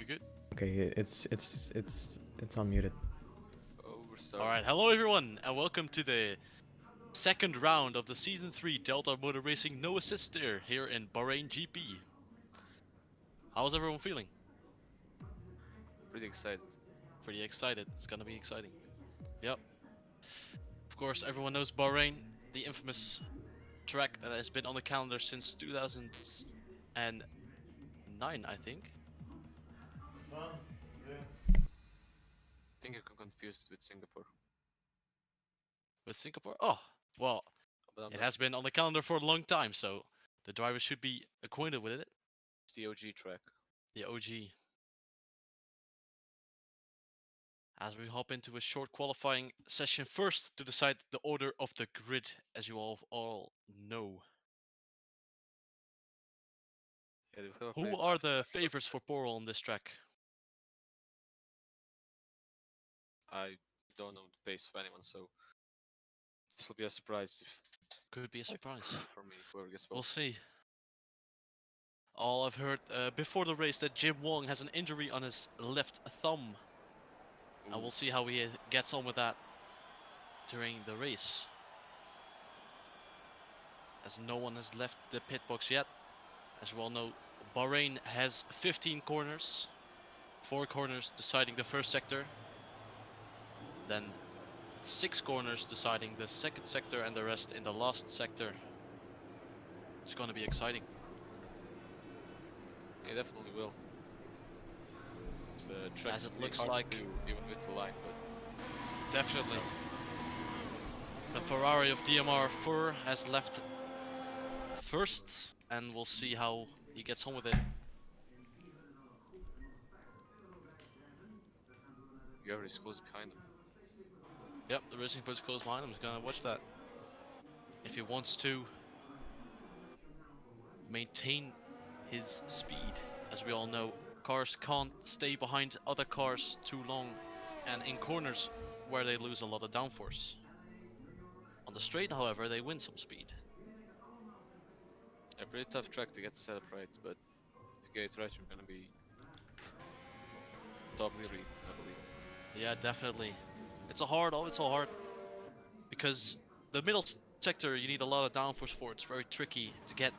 good? Okay, it's unmuted. Oh, we're starting. Alright, hello everyone, and welcome to the second round of the Season 3 Delta Motor Racing No Assist Steer here in Bahrain GP. How's everyone feeling? Pretty excited. Pretty excited. It's gonna be exciting. Yep. Of course, everyone knows Bahrain, the infamous track that has been on the calendar since 2009, I think. I think I got confused with Singapore. With Singapore? Oh, well, But I'm it not. has been on the calendar for a long time, so the drivers should be acquainted with it. It's the OG track. The OG. As we hop into a short qualifying session first to decide the order of the grid, as you all know. Yeah, they have a Who pretty are tough the track, favorites for pole on this track? I don't know the pace of anyone, so this will be a surprise if Could be a surprise. for me, whoever gets We'll both. see. All I've heard before the race that Jim Wong has an injury on his left thumb. And we'll see how he gets on with that during the race. As no one has left the pit box yet. As you all know, Bahrain has 15 corners. 4 corners deciding the first sector. Then 6 corners deciding the second sector and the rest in the last sector. It's gonna be exciting. It definitely will. It's a track As it really looks hard like- to do, even with the line, but Definitely. The Ferrari of DMR Fur has left first, and we'll see how he gets on with it. Gary is close behind him. Yep, the racing post close behind him. He's gonna watch that. If he wants to maintain his speed, as we all know, cars can't stay behind other cars too long, and in corners where they lose a lot of downforce. On the straight, however, they win some speed. A pretty tough track to get the setup right, but if you get it right, you're gonna be top really, I believe. Yeah, definitely. It's hard because the middle sector you need a lot of downforce for. It's very tricky to get,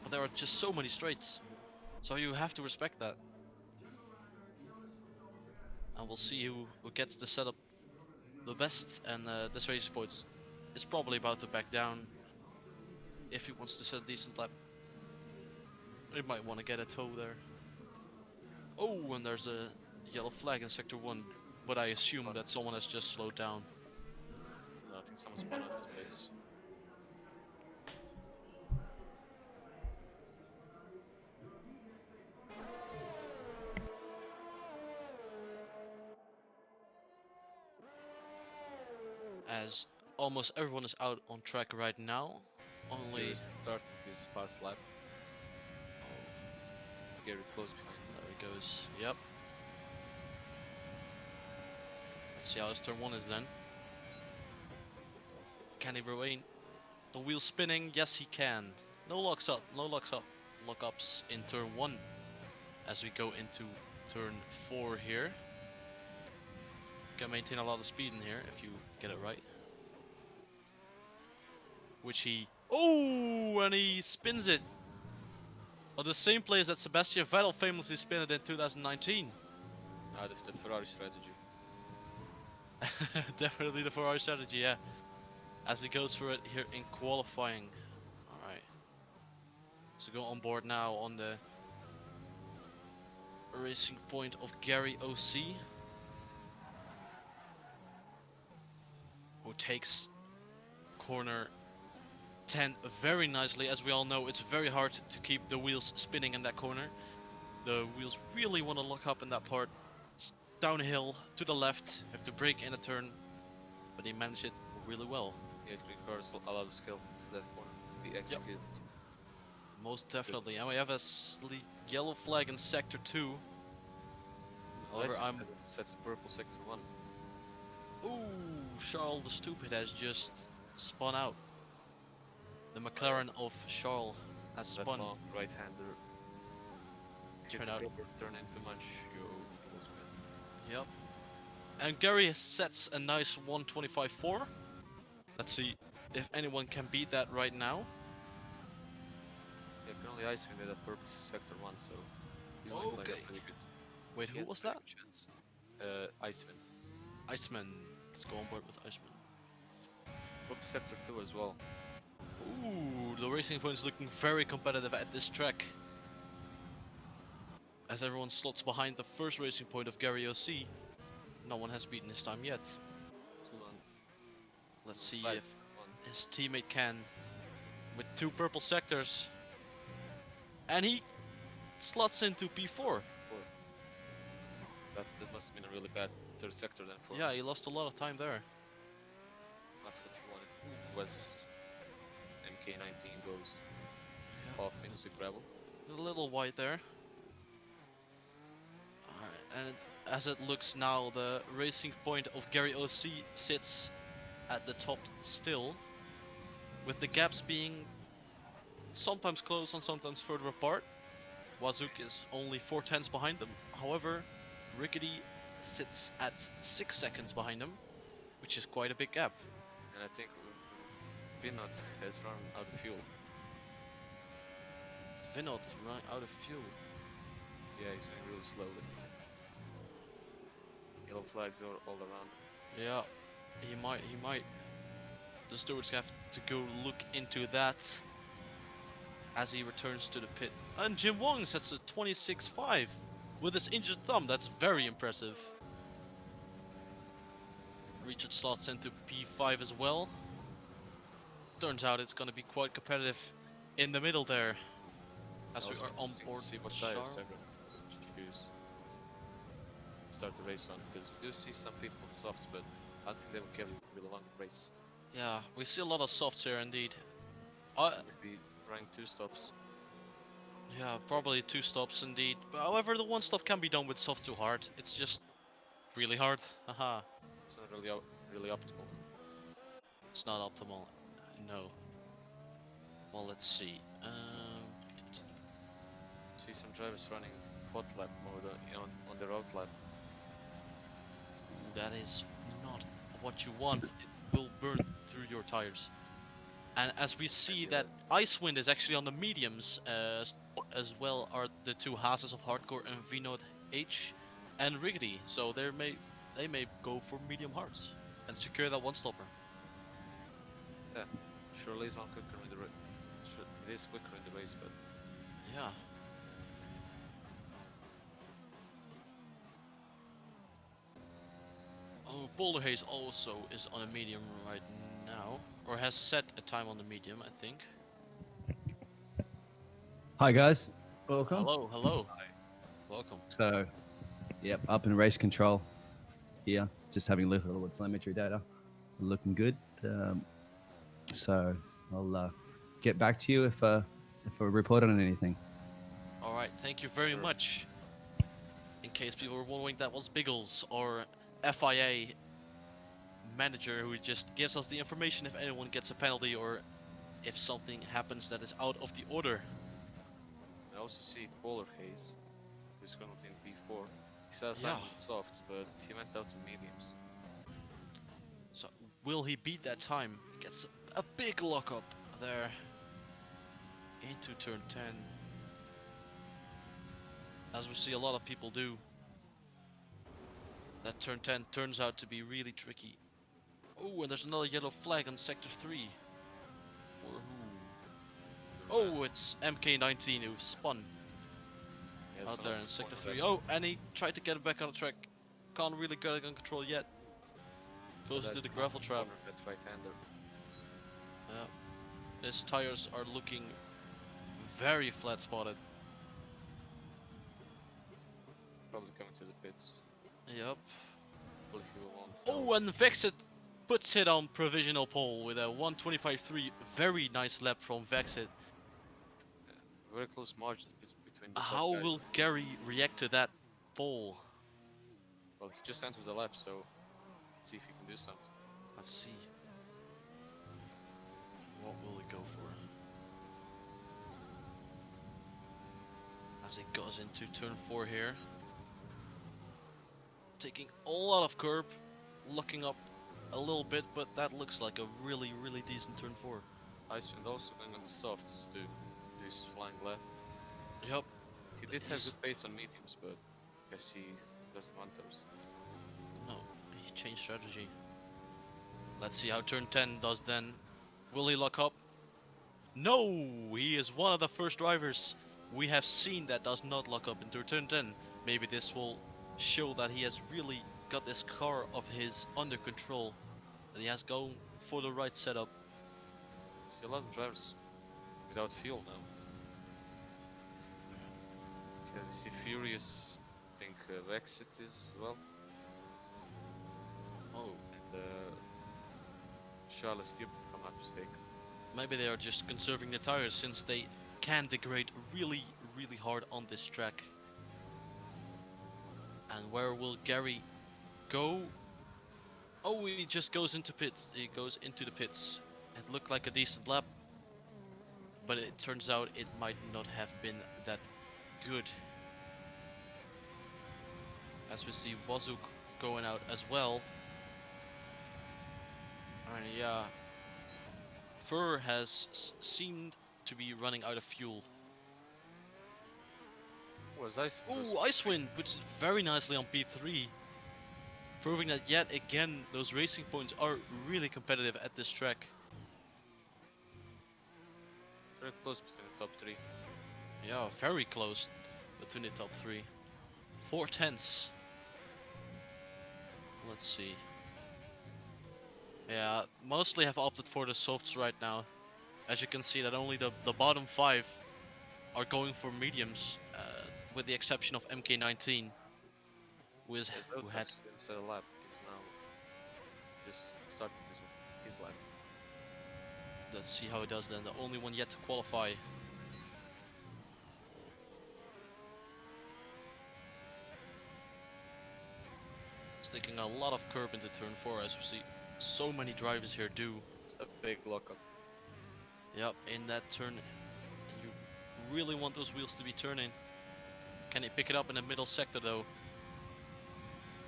but there are just so many straights, so you have to respect that. And we'll see who gets the setup the best. And this race points is probably about to back down if he wants to set a decent lap. He might want to get a tow there. Oh, and there's a yellow flag in sector 1, but I assume that someone has just slowed down. No, I think someone's spun out of the pace. As almost everyone is out on track right now. Only Gary's starting his past lap. Gary close behind. there he goes. Yep. Let's see how his turn 1 is then. Can he regain the wheel spinning? Yes, he can. No locks up, lock-ups in turn 1 as we go into turn 4 here. Can maintain a lot of speed in here if you get it right. Which he... Oh, and he spins it. On the same place that Sebastian Vettel famously spun it in 2019. The Ferrari strategy. Definitely the Ferrari strategy, yeah. As he goes for it here in qualifying. Alright. So go on board now on the racing point of Gary OC. Who takes corner 10 very nicely. As we all know, it's very hard to keep the wheels spinning in that corner. The wheels really want to lock up in that part. It's downhill to the left, have to brake in a turn, but he managed it really well. Yeah, it requires a lot of skill for that corner to be executed. Most definitely. And we have a yellow flag in sector 2. However, Sets a purple sector 1. Ooh, Charles the Stupid has just spun out. The McLaren of Charles has spun. Right-hander Get turn the out. rubber turn into much, you will spin. Yep. And Gary sets a nice 125.4. Let's see if anyone can beat that right now. Yeah, can only Icewind did a purple sector 1, so he's only playing Okay. a pretty good. Wait, he who has a was pretty that? good chance. Icewind. Iceman. Let's go on board with Iceman. Purple sector 2 as well. Ooh, the Racing Point is looking very competitive at this track. As everyone slots behind the first Racing Point of Gary OC, no one has beaten his time yet. 2 on Let's see 5 if on. his teammate can, with 2 purple sectors. And he slots into P4. 4. That must have been a really bad third sector then for Yeah, him. he lost a lot of time there. Not what he wanted. Ooh, was MK19 goes Yeah, off into the gravel. a little wide there. Alright, and as it looks now, the Racing Point of Gary OC sits at the top still, with the gaps being sometimes close and sometimes further apart. Wazook is only 4/10 behind them. However, Rickety sits at 6 seconds behind him, which is quite a big gap. And I think Vinod has run out of fuel. Vinod run out of fuel. Yeah, he's going really slowly. Yellow flags are all around. Yeah, he might. The stewards have to go look into that as he returns to the pit. And Jim Wong sets a 26.5 with his injured thumb. That's very impressive. Richard slots into P5 as well. Turns out it's going to be quite competitive in the middle there. As we Also are on interesting board to see what Shar. tires ever choose start the race on, because we do see some people on softs, but I don't think they will carry really long race. Yeah, we see a lot of softs here indeed. Maybe rank 2 stops. Yeah, probably 2 stops indeed. But however, the 1 stop can be done with soft too hard. It's just really hard. Haha. It's not really really optimal. It's not optimal. No. Well, let's see. See some drivers running hot lap mode on the road lap. That is not what you want. It will burn through your tires. And as we see that Icewind is actually on the mediums, as well are the 2 Hases of Hardcore and Vinod H and Riggedy. So they may go for medium hards and secure that 1 stopper. Yeah, surely is one quicker in the race. It is quicker in the race, but Yeah. Oh, Boulder Haze also is on a medium right now, or has set a time on the medium, I think. Hi guys, welcome. Hello, hello. Welcome. So, yep, up in race control here, just having a look at all the telemetry data, looking good. So I'll get back to you if I report on anything. All right, thank you very Sure. much. In case people were wondering, that was Biggles, or FIA manager, who just gives us the information if anyone gets a penalty or if something happens that is out of the order. I also see Polar Haze, who's currently in P4. He saw time Yeah. on softs, but he went out to mediums. So will he beat that time? Gets a big lockup there into turn 10. As we see a lot of people do. That turn 10 turns out to be really tricky. Oh, and there's another yellow flag on sector 3. For who? Oh, it's MK19 who spun Yeah, out so there not in sector before 3. that. Oh, and he tried to get it back on the track. Can't really get it on control yet. Goes But into the that gravel trap. corner, that right-hander. Yeah. His tires are looking very flat spotted. Probably coming to the pits. Yep. Hopefully he will want. Oh, and Vexit puts it on provisional pole with a 125.3. Very nice lap from Vexit. Very close margins between the How top will guys. Gary react to that pole? Well, he just entered the lap, so let's see if he can do something. Let's see. What will he go for? As as it goes into turn 4 here. Taking a lot of curb, looking up a little bit, but that looks like a really, really decent turn 4. Icewind also going on the softs to do his flying left. Yup. He did have good pace on mediums, but I guess he doesn't want those. No, he changed strategy. Let's see how turn 10 does then. Will he lock up? No! He is one of the first drivers we have seen that does not lock up into turn 10. Maybe this will show that he has really got this car of his under control. That he has gone for the right setup. See a lot of drivers without fuel now. Okay, we see Furious, I think Exit is well. Oh, And Charles Stewart, if I'm not mistaken. maybe they are just conserving the tires since they can degrade really, really hard on this track. And where will Gary go? Oh, he just goes into pits. He goes into the pits. It looked like a decent lap, but it turns out it might not have been that good. As we see Wazuk going out as well. And yeah, Fur has seemed to be running out of fuel. Was Ice Oh, Icewind puts it very nicely on P3. Proving that yet again, those racing points are really competitive at this track. very close between the top 3. Yeah, very close between the top 3. 4/10. Let's see. Yeah, mostly have opted for the softs right now. As you can see that only the bottom 5 are going for mediums, with the exception of MK19, who had didn't set a lap. He's now just started his lap. Let's see how it does then. The only one yet to qualify. It's taking a lot of curb into turn 4, as we see so many drivers here do. It's a big lockup. Yep, in that turn, you really want those wheels to be turning. Can he pick it up in the middle sector though?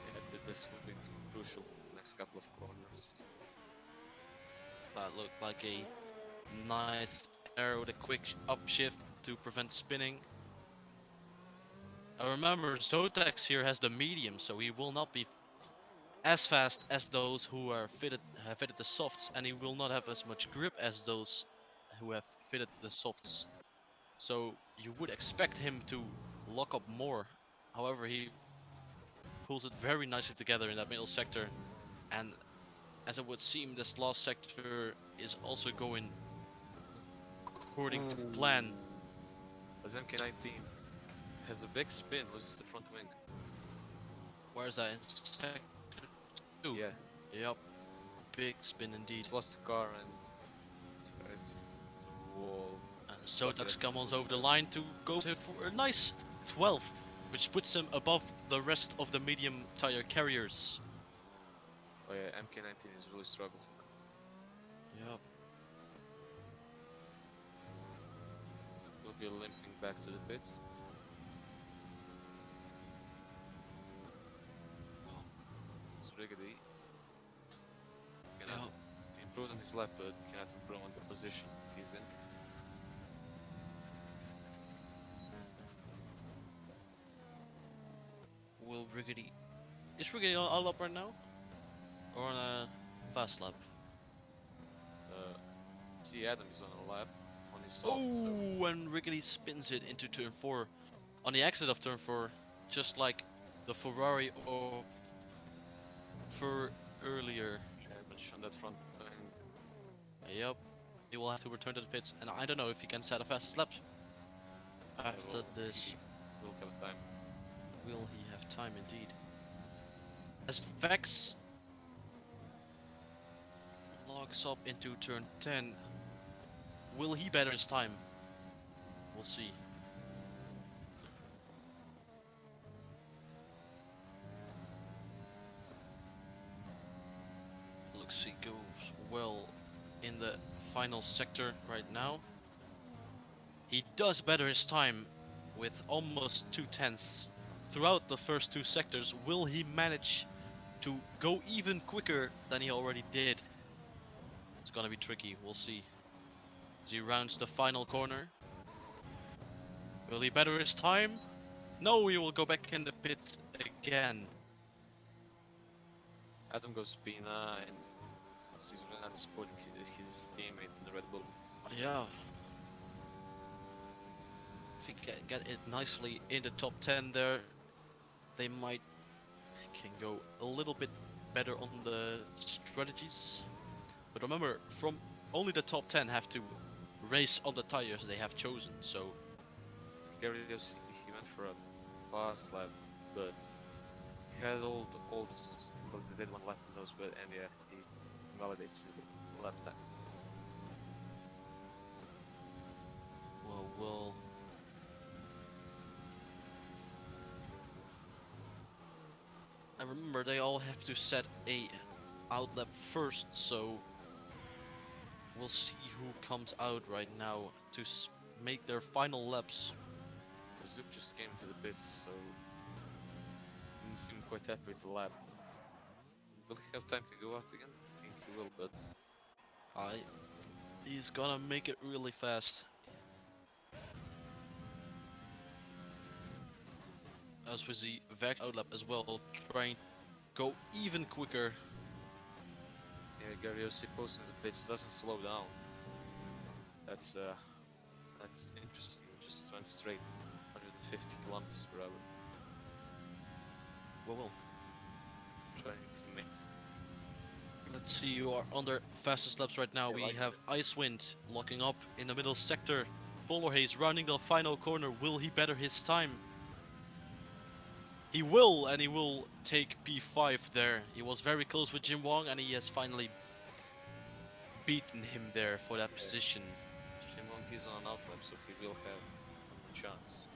Yeah, this will be crucial next couple of corners. That looked like a nice air with a quick upshift to prevent spinning. Remember, Zotax here has the medium, so he will not be as fast as those who have fitted the softs, and he will not have as much grip as those who have fitted the softs. So you would expect him to lock up more. However, he pulls it very nicely together in that middle sector, and as it would seem, this last sector is also going according to plan. As MK19 has a big spin, loses the front wing. Where's that? In sector 2? Yeah, Yep. Big spin indeed. he's lost the car and it's the wall. And Zotax comes over the line to go for a nice 12th, which puts him above the rest of the medium tire carriers. Oh yeah, MK19 is really struggling. Yep. Will be limping back to the pits. It's Riggedy. Cannot improve on his lap, but cannot improve on the position he's in. Will Riggedy... Is Riggedy on all up right now? Or on a fast lap? See, Adam is on a lap on his soft. Oh, and Riggedy spins it into turn 4. On the exit of turn 4, just like the Ferrari or for earlier. Damage on that front wing. Yep. He will have to return to the pits, and I don't know if he can set a fastest lap after Well, this. he will have time. Will he have time indeed? As Vex locks up into turn 10, will he better his time? We'll see. Looks he goes well in the final sector right now. He does better his time. with almost 2/10 throughout the first two sectors. Will he manage to go even quicker than he already did? It's gonna be tricky, we'll see. As he rounds the final corner. Will he better his time? No, he will go back in the pits again. Adam goes Pina and he's really not supporting his teammate in the Red Bull. Yeah. If he can get it nicely in the top 10 there, they might can go a little bit better on the strategies. But remember, from only the top 10 have to race on the tires they have chosen, so Gary, he went for a fast lap, but he had all well, he did one lap in those, but and yeah, he validates his lap time. well, I remember they all have to set a out lap first, so we'll see who comes out right now to make their final laps. Zook just came to the pits, so didn't seem quite happy with the lap. Will he have time to go out again? I think he will, but He's gonna make it really fast. As with the Vex outlap as well, trying to go even quicker. yeah, Garios posting the pits doesn't slow down. That's interesting. Just went straight, 150 kilometers per hour. Well, Trying to make. let's see, you are on their fastest laps right now. Yeah, We lights have Icewind locking up in the middle sector. Polar Haze rounding the final corner. Will he better his time? He will, and he will take P5 there. He was very close with Jim Wong, and he has finally beaten him there for that position. Shimon is on an outlap, so he will have a chance.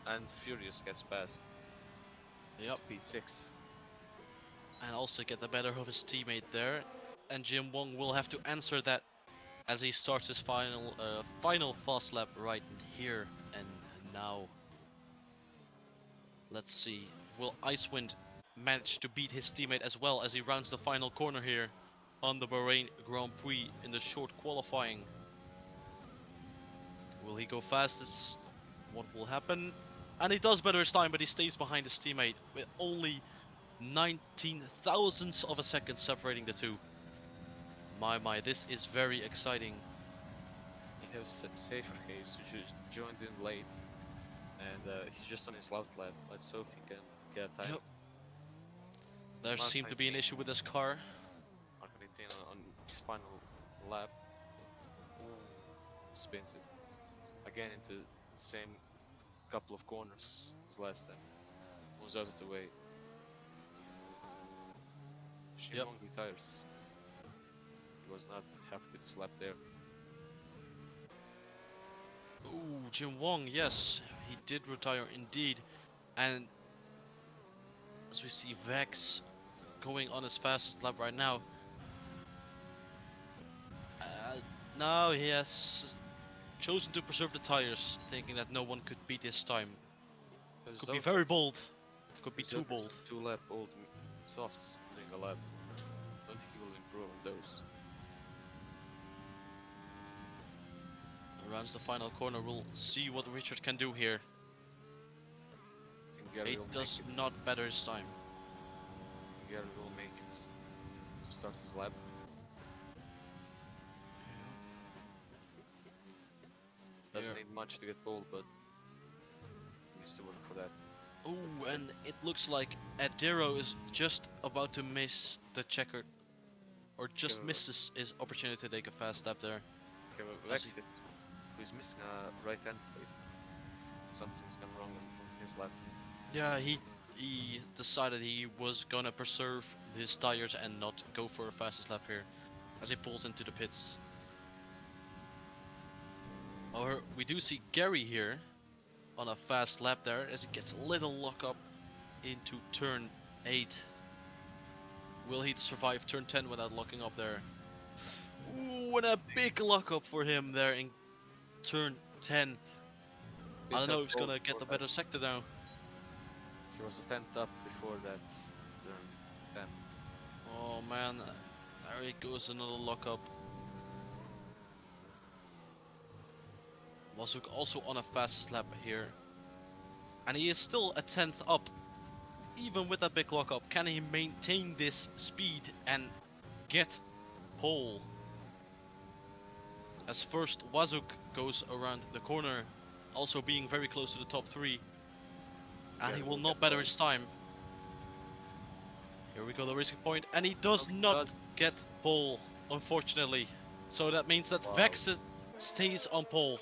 And Furious gets past. Yep. P6. And also get the better of his teammate there. And Jim Wong will have to answer that as he starts his final fast lap right here and now. Let's see, will Icewind manage to beat his teammate as well as he rounds the final corner here on the Bahrain Grand Prix in the short qualifying? Will he go fastest? What will happen? And he does better his time, but he stays behind his teammate with only 19 thousandths of a second separating the two. My, this is very exciting. He has Safer Haze, who just joined in late. And he's just on his left lap. Let's hope he can get a time. Yep. There Mark seemed to be an 19. issue with this car. Mark 19 on his final lap. Spins it again into the same couple of corners as last time. Moves out of the way. Shimon retires. He was not happy with his lap there. Ooh, Jim Wong, yes, he did retire indeed. And as we see Vex going on his fastest lap right now. Now he has chosen to preserve the tires, thinking that no one could beat his time. Could be very bold. Could be too bold. 2 lap old softs doing a lap. Don't think he will improve on those. Rounds the final corner, we'll see what Richard can do here. I think Gary He will does make it. not better his time. Gary will make it to start his lap. Doesn't need much to get pole, but he needs to work for that. Oh, and it looks like Adero is just about to miss the checkered, or just Okay, misses his opportunity to take a fast lap there. Okay, well, Exit, who's missing a right hand plate. Something's gone wrong on his lap. Yeah, he decided he was gonna preserve his tires and not go for a fastest lap here, as he pulls into the pits. Or we do see Gary here on a fast lap there as he gets a little lock up into turn 8. Will he survive turn 10 without locking up there? Ooh, and a big lock up for him there in turn 10. I don't have know if he's pole gonna get before the that. better sector now. He was a tenth up before that turn 10. Oh man, there he goes, another lockup. Wasuk also on a fastest lap here. And he is still a 10th up. Even with that big lockup, can he maintain this speed and get pole? As first Wazuk goes around the corner, also being very close to the top 3. And Yeah, he we will will not get better pole. his time. Here we go, the racing point, and he does Oh, not God. get pole, unfortunately. So that means that Wow. Vex stays on pole.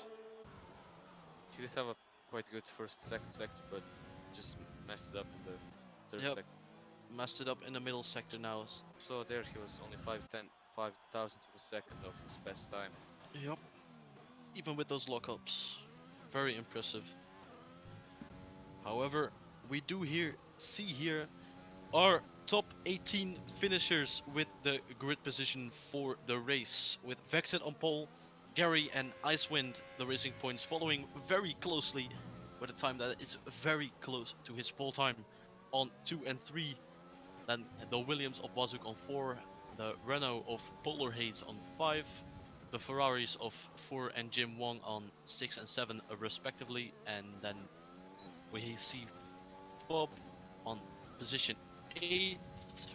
He did have a quite good first, second sector, but just messed it up in the third Yep, sector. messed it up in the middle sector now. So there he was only 5 thousandths of a second of his best time. Yep, even with those lockups. Very impressive. However, we do see here our top 18 finishers with the grid position for the race, with Vexit on pole, Gary and Icewind the racing points following very closely with a time that is very close to his pole time on 2 and 3. Then the Williams of Wazuk on 4, the Renault of Polar Haze on 5, the Ferraris of 4 and Jim Wong on 6 and 7 respectively, and then we see Bob on position 8,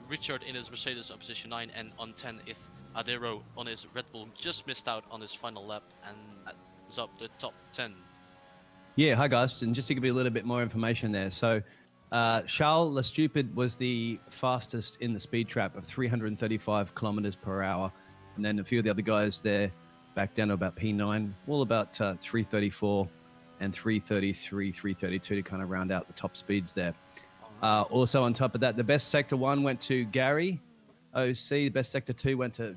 Richard in his Mercedes on position 9, and on 10 is Adero on his Red Bull. Just missed out on his final lap, and that was up the top 10. Yeah, hi guys, and just to give you a little bit more information there. So, Charles Le Stupid was the fastest in the speed trap of 335 kilometers per hour, and then a few of the other guys there back down to about P9, all about 334 and 333, 332 to kind of round out the top speeds there. Also on top of that, the best sector 1 went to Gary OC, the best sector 2 went to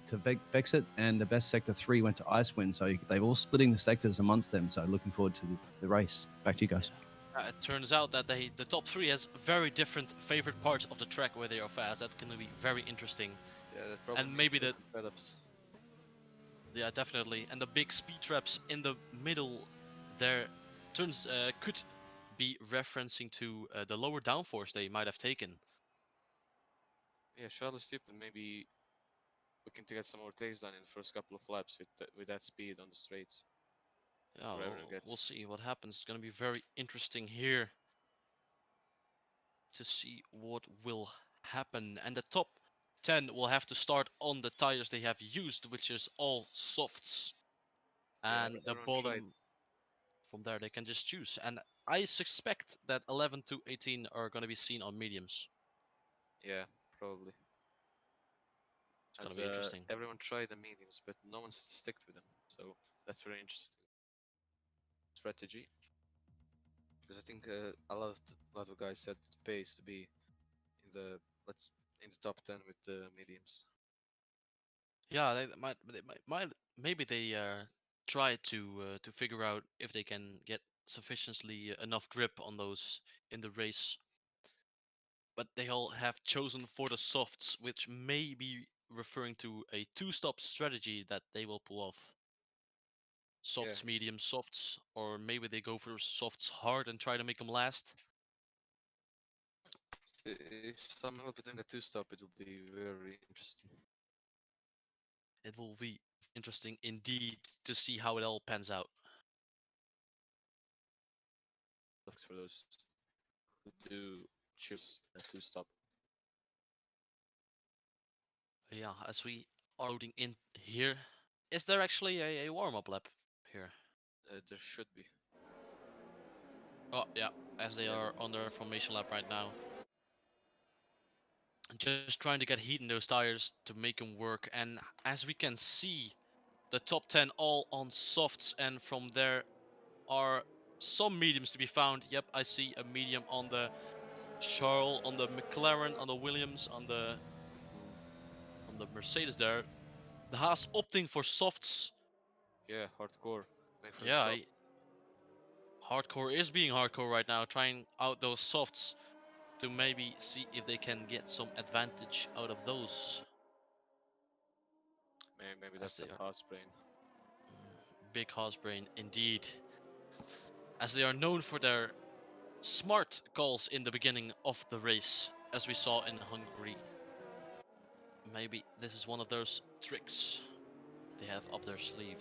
Vexit, and the best sector 3 went to Icewind. So they're all splitting the sectors amongst them. So looking forward to the race. Back to you guys. It turns out that the top 3 has very different favorite parts of the track where they are fast. That's going to be very interesting. Yeah, that probably And maybe means different setups. Yeah, definitely. And the big speed traps in the middle there could be referencing to the lower downforce they might have taken. Yeah, Charles Stupid maybe looking to get some more takes done in the first couple of laps with that speed on the straights. Yeah, Forever we'll gets see what happens. It's going to be very interesting here to see what will happen. And the top 10 will have to start on the tires they have used, which is all softs. yeah, And the everyone tried. bottom, from there they can just choose. And I suspect that 11 to 18 are going to be seen on mediums. Yeah, probably. It's going As to be interesting. everyone tried the mediums, but no one stuck with them. So that's very interesting strategy. Because I think a lot of guys said it pays to be in the in the top 10 with the mediums. Yeah, maybe they try to figure out if they can get sufficiently enough grip on those in the race. But they all have chosen for the softs, which may be referring to a two-stop strategy that they will pull off. Yeah, Softs, medium, softs, or maybe they go for softs hard and try to make them last. if someone will be doing a two-stop, it will be very interesting. It will be interesting indeed to see how it all pans out. Looks for those who do choose a two-stop. Yeah, as we are loading in here, is there actually a warm-up lap here? There should be. Oh, yeah, as they Yeah, are on their formation lap right now. Just trying to get heat in those tires to make them work. And as we can see, the top 10 all on softs, and from there are some mediums to be found. Yep, I see a medium on the Charles, on the McLaren, on the Williams, on the Mercedes there. The Haas opting for softs. yeah, hardcore. Going for the Yeah, soft. hardcore is being hardcore right now, trying out those softs to maybe see if they can get some advantage out of those. Maybe As that's they that are Haas brain. big Haas brain indeed. as they are known for their smart calls in the beginning of the race, as we saw in Hungary. Maybe this is one of those tricks they have up their sleeve.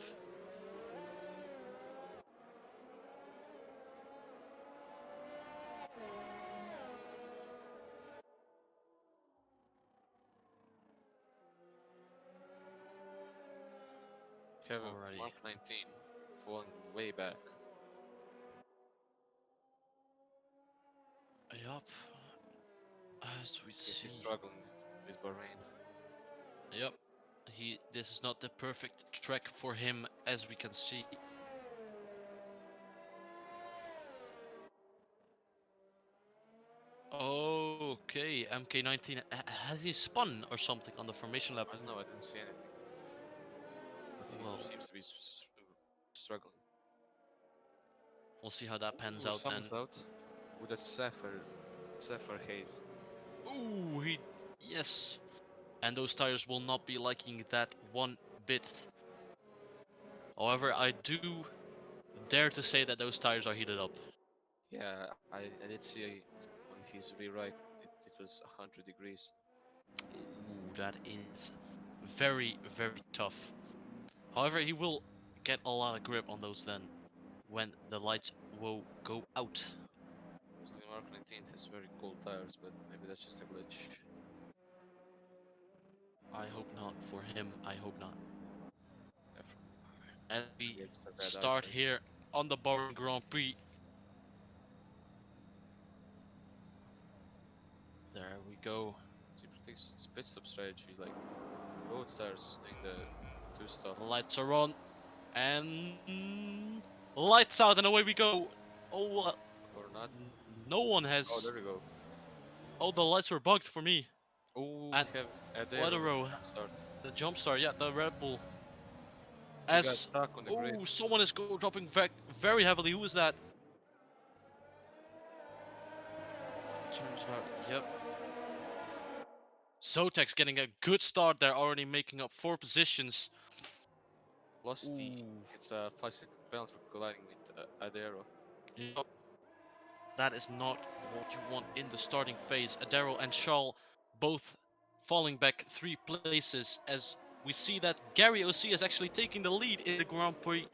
You have Alrighty. a Mark 19 falling way back. Yup. As we Guess he's see. struggling with Bahrain. Yep. This is not the perfect track for him, as we can see. Okay, MK19 has he spun or something on the formation lap? I don't know, I didn't see anything. But he Well, seems to be struggling. we'll see how that pans Ooh, out then. someone's out. Ooh, that's Sapphire Haze. Ooh, yes. And those tires will not be liking that one bit. However, I do dare to say that those tires are heated up. Yeah, I did see on his rewrite it was 100 degrees. Ooh, that is very, very tough. However, he will get a lot of grip on those then, when the lights will go out. So the Mark 19 has very cold tires, but maybe that's just a glitch. I hope not for him. I hope not. Yeah, As we maybe just a bad start eyesight. here on the Bahrain Grand Prix. There we go. So he predicts his pit stop strategy, like both tires doing the two stop. The lights are on, and lights out, and away we go. Oh, Or not. no one Oh, has. there we go. Oh, the lights were bugged for me. Oh, And we have what a row. jump start. The jump start, yeah, the Red Bull. He got As stuck on the grid. oh, someone is dropping very heavily. Who is that? Turns out, yep. Sotek's getting a good start there, already making up 4 positions. Plus, Ooh. it's a 5-second penalty for colliding with Adero. Yep. That is not what you want in the starting phase. Adero and Charles both falling back 3 places, as we see that Gary OC is actually taking the lead in the Grand Prix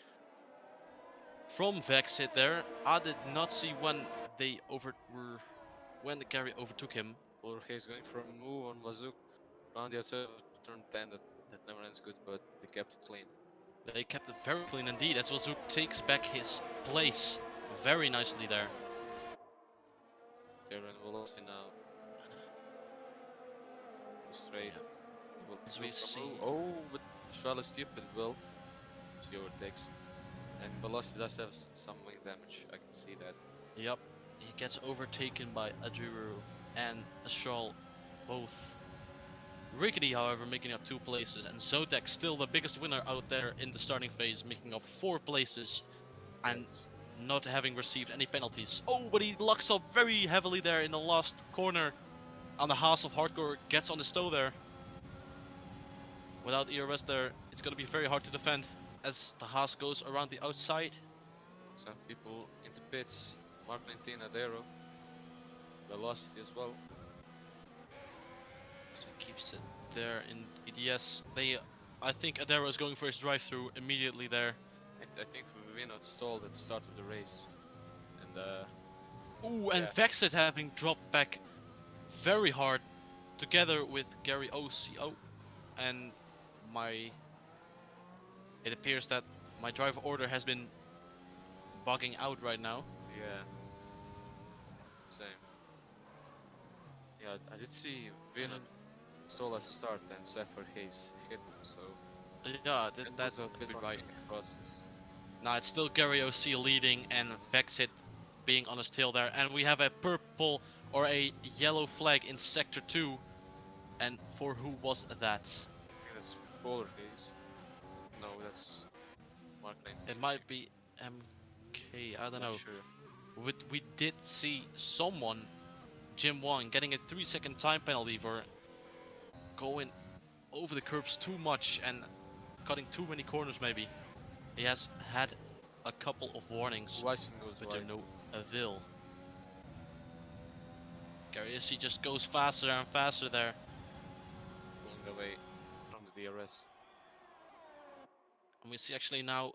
from Vexit there. I did not see when they when Gary overtook him. Or he's going for a move on Mazouk. Round the outside of turn 10, that never ends good, but they kept it clean. They kept it very clean indeed, as Wazuk takes back his place very nicely there. They're in velocity now. Straight. Yeah. As Go we for a see, move. Oh, but Charles is stupid. Well, he overtakes. And velocity does have some wing damage. I can see that. yep, he gets overtaken by Aduru and Ashal, both. Rickety, however, making up 2 places, and Zotek still the biggest winner out there in the starting phase, making up 4 places, and Yes. not having received any penalties. Oh, but he locks up very heavily there in the last corner, and the Haas of Hardcore gets on the stow there. Without ERS there, it's going to be very hard to defend, as the Haas goes around the outside. Some people in the pits. Mark 19 Adero. Velocity as well. So he keeps it there in EDS. I think Adero is going for his drive-through immediately there. I think Vivino stalled at the start of the race. And Ooh, and Yeah. Vexit having dropped back very hard, together with Gary OCO, and it appears that my driver order has been bugging out right now. yeah. Same. Yeah, I did see Vino stall at the start and Sapphire Haze hit him, so Yeah, it that's was a bit fun right. process. Now it's still Gary OC leading and Vexit being on his tail there, and we have a purple or a yellow flag in sector 2. And for who was that? I think that's Polar Haze. No, that's Mark 19. It might be MK, I don't know. Not sure. We did see someone, Jim Wong, getting a 3-second time penalty for going over the curbs too much and cutting too many corners maybe. He has had a couple of warnings, Weissen goes but to wide. no avail. Gariusi just goes faster and faster there. Pulling away from the DRS. And we see actually now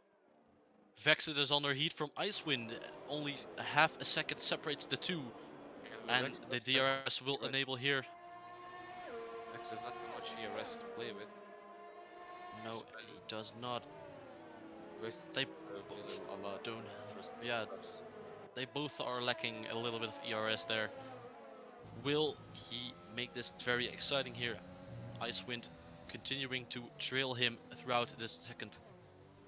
Vexit is under heat from Icewind. Only a half a second separates the two. And the DRS will enable here. Vex does not have much ERS to play with. No, he does not. Wasted They really a lot. don't. First Yeah, laps. they both are lacking a little bit of ERS there. Will he make this very exciting here? Icewind continuing to trail him throughout this second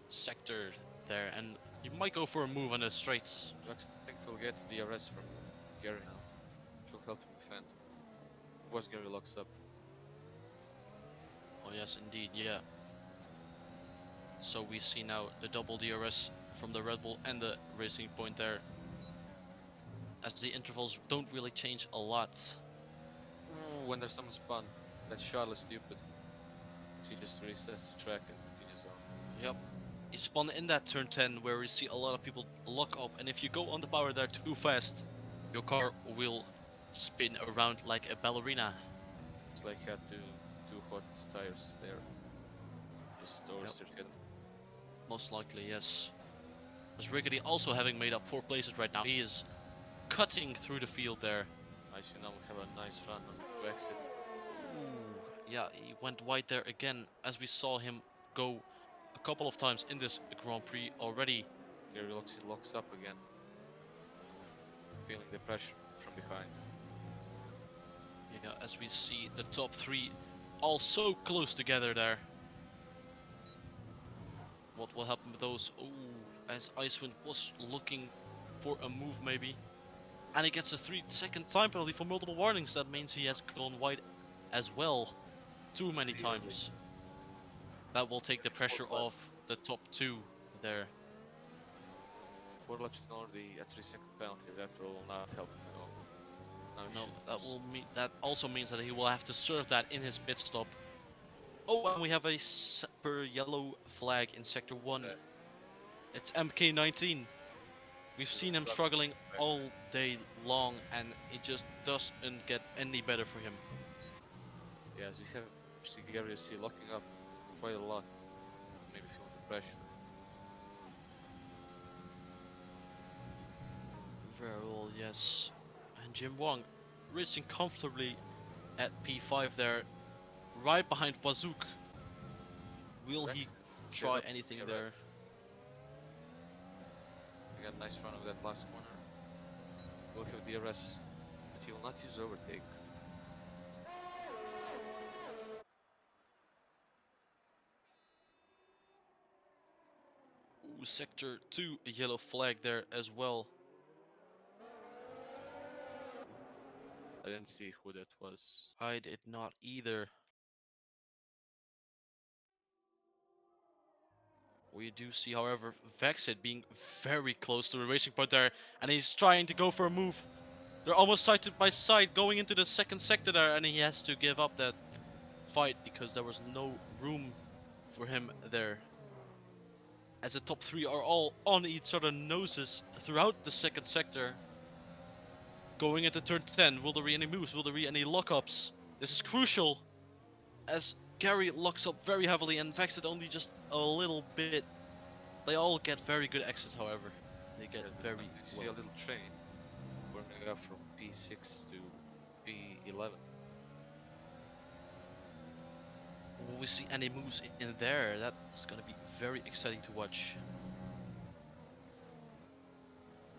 sector there, and he might go for a move on the straights. Vex I think we'll get DRS from Gary now. Which will help him defend. Was Gary locks up. Oh yes, indeed, yeah. So we see now the double DRS from the Red Bull and the Racing Point there. As the intervals don't really change a lot. Ooh, when there's someone spun. That shot is stupid. So he just resets the track and continues on. Yep. He spun in that turn 10 where we see a lot of people lock up, and if you go on the power there too fast, your car will spin around like a ballerina. It's like he had two hot tires there. Just oversteered him. Most likely, yes. As Riggedy also having made up 4 places right now, he is cutting through the field there. Nice, you now have a nice run on the exit. Ooh, yeah, he went wide there again, as we saw him go a couple of times in this Grand Prix already. Gary locks up again. Feeling the pressure from behind. Yeah, as we see the top 3 all so close together there. What will happen with those? Oh, as Icewind was looking for a move maybe. And he gets a 3-second time penalty for multiple warnings. That means he has gone wide as well. Too many times. That will take the pressure off the top 2 there. 4 laps in already a 3-second penalty. That will not help at all. Now he No, should that just- will mean that also means that he will have to serve that in his pit stop. Oh, and we have a super yellow flag in sector 1. It's MK19. We've seen him struggling all day long, and it just doesn't get any better for him. Yeah, as we have Gary locking up quite a lot. Maybe feeling the pressure. Very well, yes. And Jim Wong racing comfortably at P5 there, right behind Bazook. Will he try anything there? We got a nice run of that last corner. Will have DRS, but he will not use overtake. Ooh, sector 2, a yellow flag there as well. I didn't see who that was. I did not either. We do see, however, Vexit being very close to the racing point there, and he's trying to go for a move. They're almost side by side going into the second sector there, and he has to give up that fight because there was no room for him there. As the top 3 are all on each other's noses throughout the second sector. Going into turn 10, will there be any moves? Will there be any lockups? This is crucial, as Gary locks up very heavily and Vexit only just a little bit. They all get very good exits, however. They get very You see a low. little train burning up from P6 to P11. Will we see any moves in there? That's going to be very exciting to watch.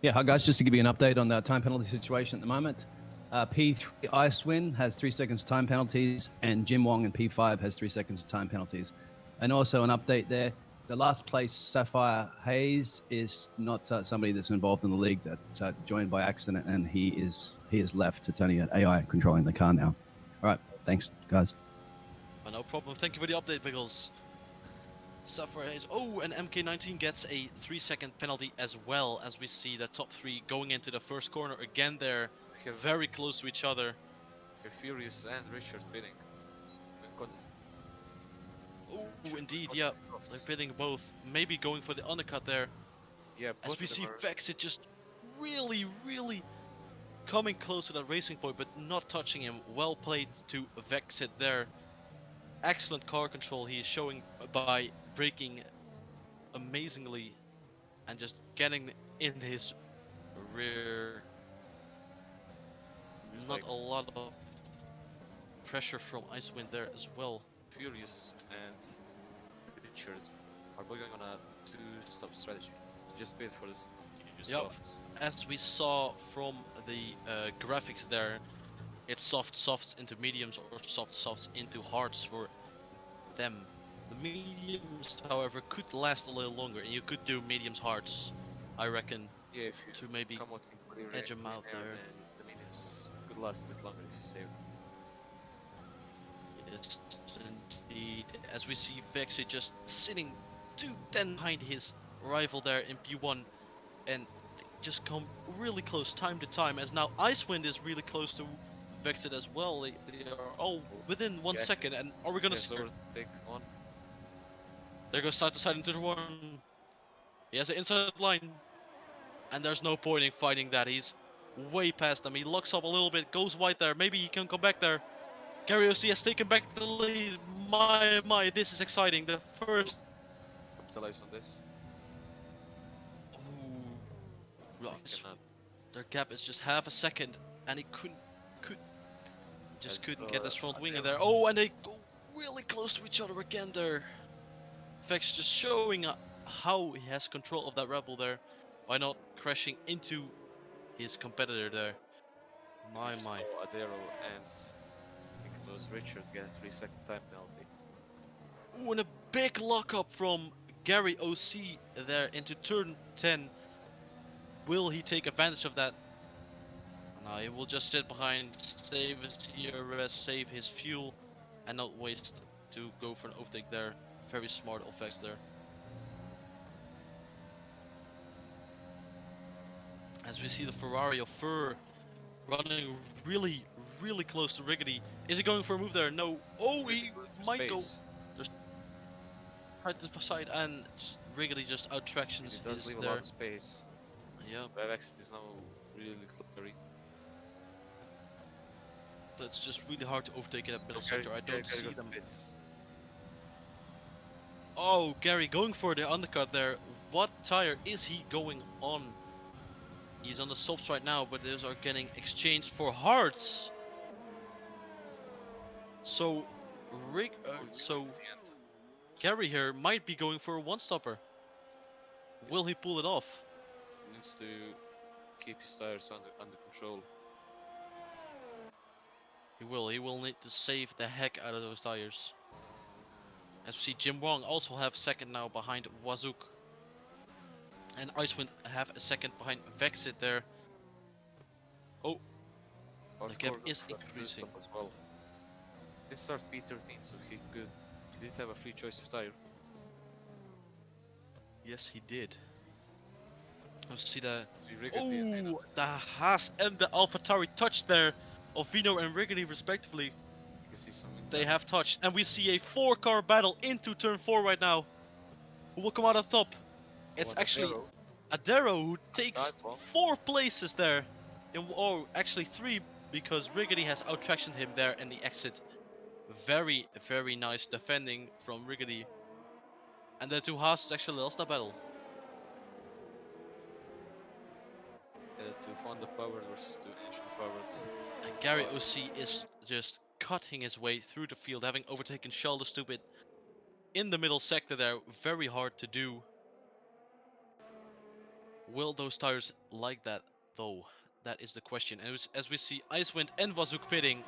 Yeah, hi guys. Just to give you an update on the time penalty situation at the moment. P3 Icewind has 3 seconds time penalties, and Jim Wong in P5 has 3 seconds time penalties. And also an update there. The last place Sapphire Hayes is not somebody that's involved in the league that joined by accident, and he is left. It's only an AI controlling the car now. All right, thanks guys. No problem. Thank you for the update, Biggles. Sapphire Hayes. Oh, and MK19 gets a 3-second penalty as well, as we see the top 3 going into the first corner again there. Very close to each other. Furious and Richard bidding. Oh, indeed, yeah. They're bidding both. Maybe going for the undercut there. Yeah, As both we of them see are. Vexit just really coming close to that racing point, but not touching him. Well played to Vexit there. Excellent car control he is showing by braking amazingly and just getting in his rear. He's Not like a lot of pressure from Icewind there as well. Furious and Richard are both going on a two-stop strategy. So just wait for this new Yep. softs. As we saw from the graphics there, it's softs into mediums or softs into hards for them. The mediums, however, could last a little longer, and you could do mediums hards, I reckon, Yeah, if you to maybe come out in edge them clean out air, there. then the mediums could last a bit longer if you save them. Yes, indeed. As we see Vexy just sitting 210 behind his rival there in P1, and they just come really close time to time. As now Icewind is really close to Vexit as well. They are all within 1 second. And are we gonna Yes, see? overtake one. There goes side to side into the one. He has an inside line, and there's no point in fighting that. He's way past them. He locks up a little bit, goes wide there. Maybe he can come back there. Gary OC has taken back the lead. My, this is exciting. The first. Capitalize on this. Ooh, He right. cannot. Their gap is just half a second, and he could just As couldn't get his front wing in Adele. there. Oh, and they go really close to each other again there. Vex just showing how he has control of that rebel there by not crashing into his competitor there. My. Saw Adero and I think it was Richard get a 3-second time penalty. Ooh, and a big lockup from Gary OC there into turn 10. Will he take advantage of that? No, he will just sit behind, save his ERS, save his fuel, and not waste to go for an overtake there. Very smart effects there. As we see the Ferrari of Fur running really close to Riggedy. Is he going for a move there? No. Oh, Really he goes for might go space. just right to the side, and Riggedy just out He tractions does is leave a there. lot of space. Yep. Revex is now really clear. That's just really hard to overtake in that middle sector. I don't see them. Bits. Oh, Gary going for the undercut there. What tire is he going on? He's on the softs right now, but those are getting exchanged for hards. So, so Gary here might be going for a one-stopper. Will he pull it off? He needs to keep his tires under control. He will. He will need to save the heck out of those tires. As we see Jim Wong also have second now behind Wazook. And Icewind have a second behind Vexit there. Oh, the gap is increasing. As well. He started P13, so he did have a free choice of tire. Yes, he did. Let's see the. The Oh, the Haas and the AlphaTauri touch there of Vino and Riggedy respectively. You can see something. They have touched, and we see a 4-car battle into turn 4 right now. Who will come out on top? It's actually Adero who takes 4 places there. Oh, actually 3 because Riggedy has out-tractioned him there in the exit. Very nice defending from Riggedy. And the two Haas actually lost that battle. To Fonda powered versus to engine powered. And Gary OC is just cutting his way through the field, having overtaken Shell the Stupid in the middle sector there. Very hard to do. Will those tires like that though? That is the question. As we see Icewind and Wazook pitting,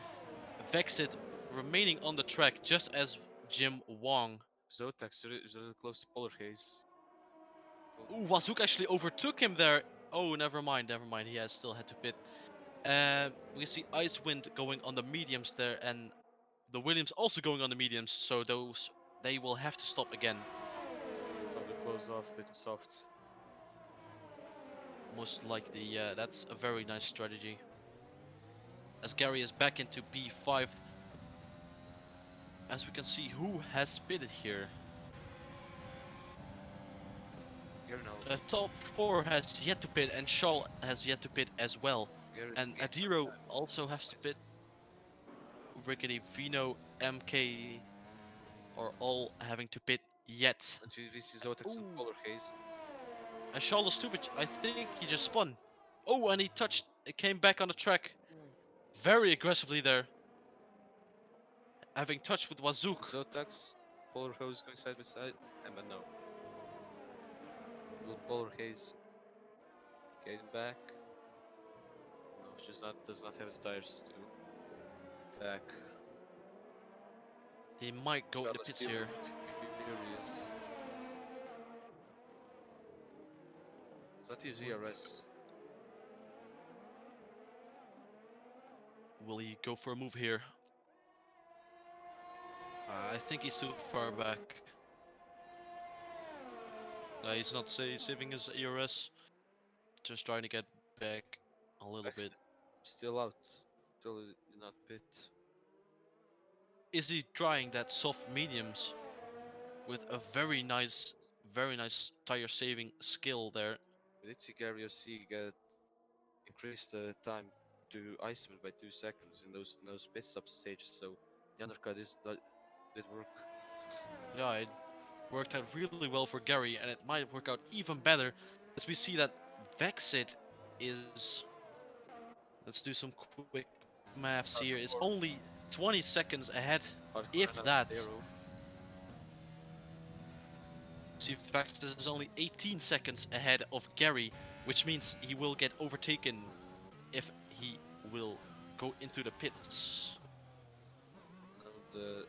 Vexit remaining on the track just as Jim Wong. Zotax is really close to Polar Haze. Ooh, Wazook actually overtook him there. Oh, never mind. He has still had to pit. We see Icewind going on the mediums there, and the Williams also going on the mediums. So they will have to stop again. Probably close off with the softs. Most likely, yeah. That's a very nice strategy. As Gary is back into B5. As we can see, who has pitted here? Here now top 4 has yet to pit, and Charles has yet to pit as well. Garrett And gained some Adiro time. also has to pit. Rickety, Vino, MK are all having to pit yet. And we see Zotex and Ooh. Polar Haze. And Charles is stupid. I think he just spun. Oh, and he touched. It came back on the track very aggressively there, having touched with Wazook. Zotex, Polar Haze going side by side. Emma, no. Will Polar Haze getting back? No, just not does not have the tires to attack. He might go in the Charles pits still here. furious. It's not his GRS. Will he go for a move here? I think he's too far back. He's not saving his ERS. Just trying to get back a little bit. Still out. Still did not pit. Is he trying that soft mediums with a very nice tire saving skill there? We did see Gary OC get increased the time to Iceman by 2 seconds in those pit stop stages, so the undercut did work. Yeah, it worked out really well for Gary, and it might work out even better as we see that Vexit is, let's do some quick maths here, is only 20 seconds ahead, if that. See, Vexit is only 18 seconds ahead of Gary, which means he will get overtaken if he will go into the pits. Now the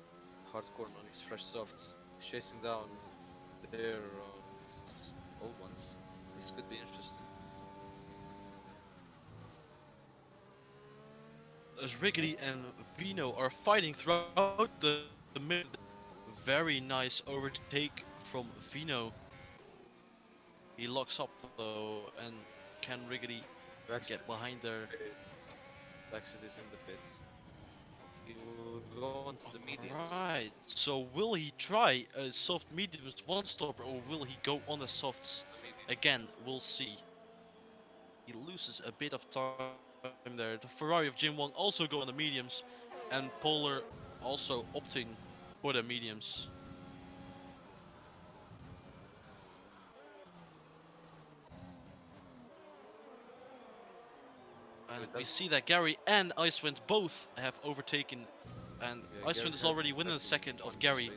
hardcore on his fresh softs, chasing down their old ones. This could be interesting. As Riggedy and Vino are fighting throughout the mid. Very nice overtake from Vino. He locks up though, and can Riggedy get behind there? Baxit is in the pits. He will go on to the mediums. Right. So will he try a soft mediums one stopper, or will he go on the softs? Again, we'll see. He loses a bit of time there. The Ferrari of Jim Wong also go on the mediums, and Polar also opting for the mediums. And we see that Gary and Icewind both have overtaken, and Icewind is already within a second of Gary.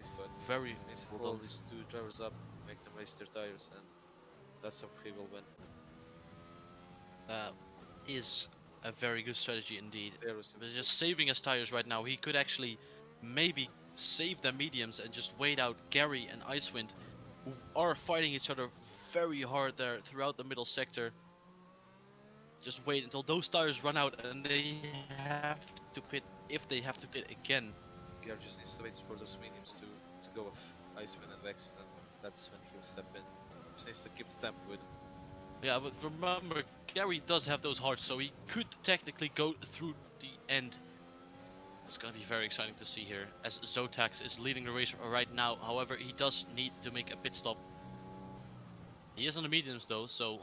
Very needs to well hold done. these 2 drivers up, make them race their tires, and that's how he will win. Is a very good strategy indeed. There was But just saving his tires right now, he could actually maybe save the mediums and just wait out Gary and Icewind, who are fighting each other very hard there throughout the middle sector. Just wait until those tires run out and they have to pit, if they have to pit again. Gary just needs to wait for those mediums to go off Iceman and Vex, and that's when he'll step in. Just needs to keep the tempo with him. Yeah, but remember, Gary does have those hearts, so he could technically go through the end. It's gonna be very exciting to see here, as Zotax is leading the race right now. However, he does need to make a pit stop. He is on the mediums though, so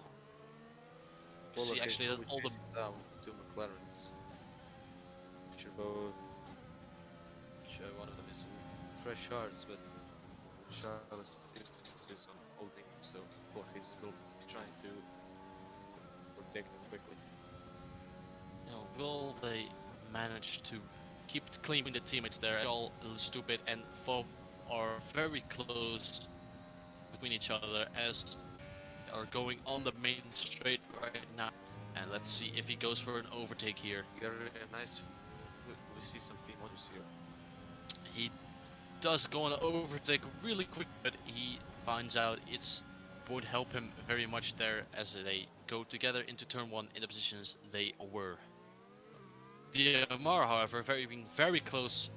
you see actually that all the down 2 McLarens, which are both, one of them is fresh hearts, but Charles is on old medium, so both his will be trying to protect them quickly. will they manage to keep claiming the teammates there? All stupid and Fob are very close between each other as they are going on the main straight right now. And let's see if he goes for an overtake here. Gary, nice. We see some team models here. He does go on an overtake really quick, but he finds out it's won't help him very much there as they go together into turn 1 in the positions they were. The Amar, however, being very close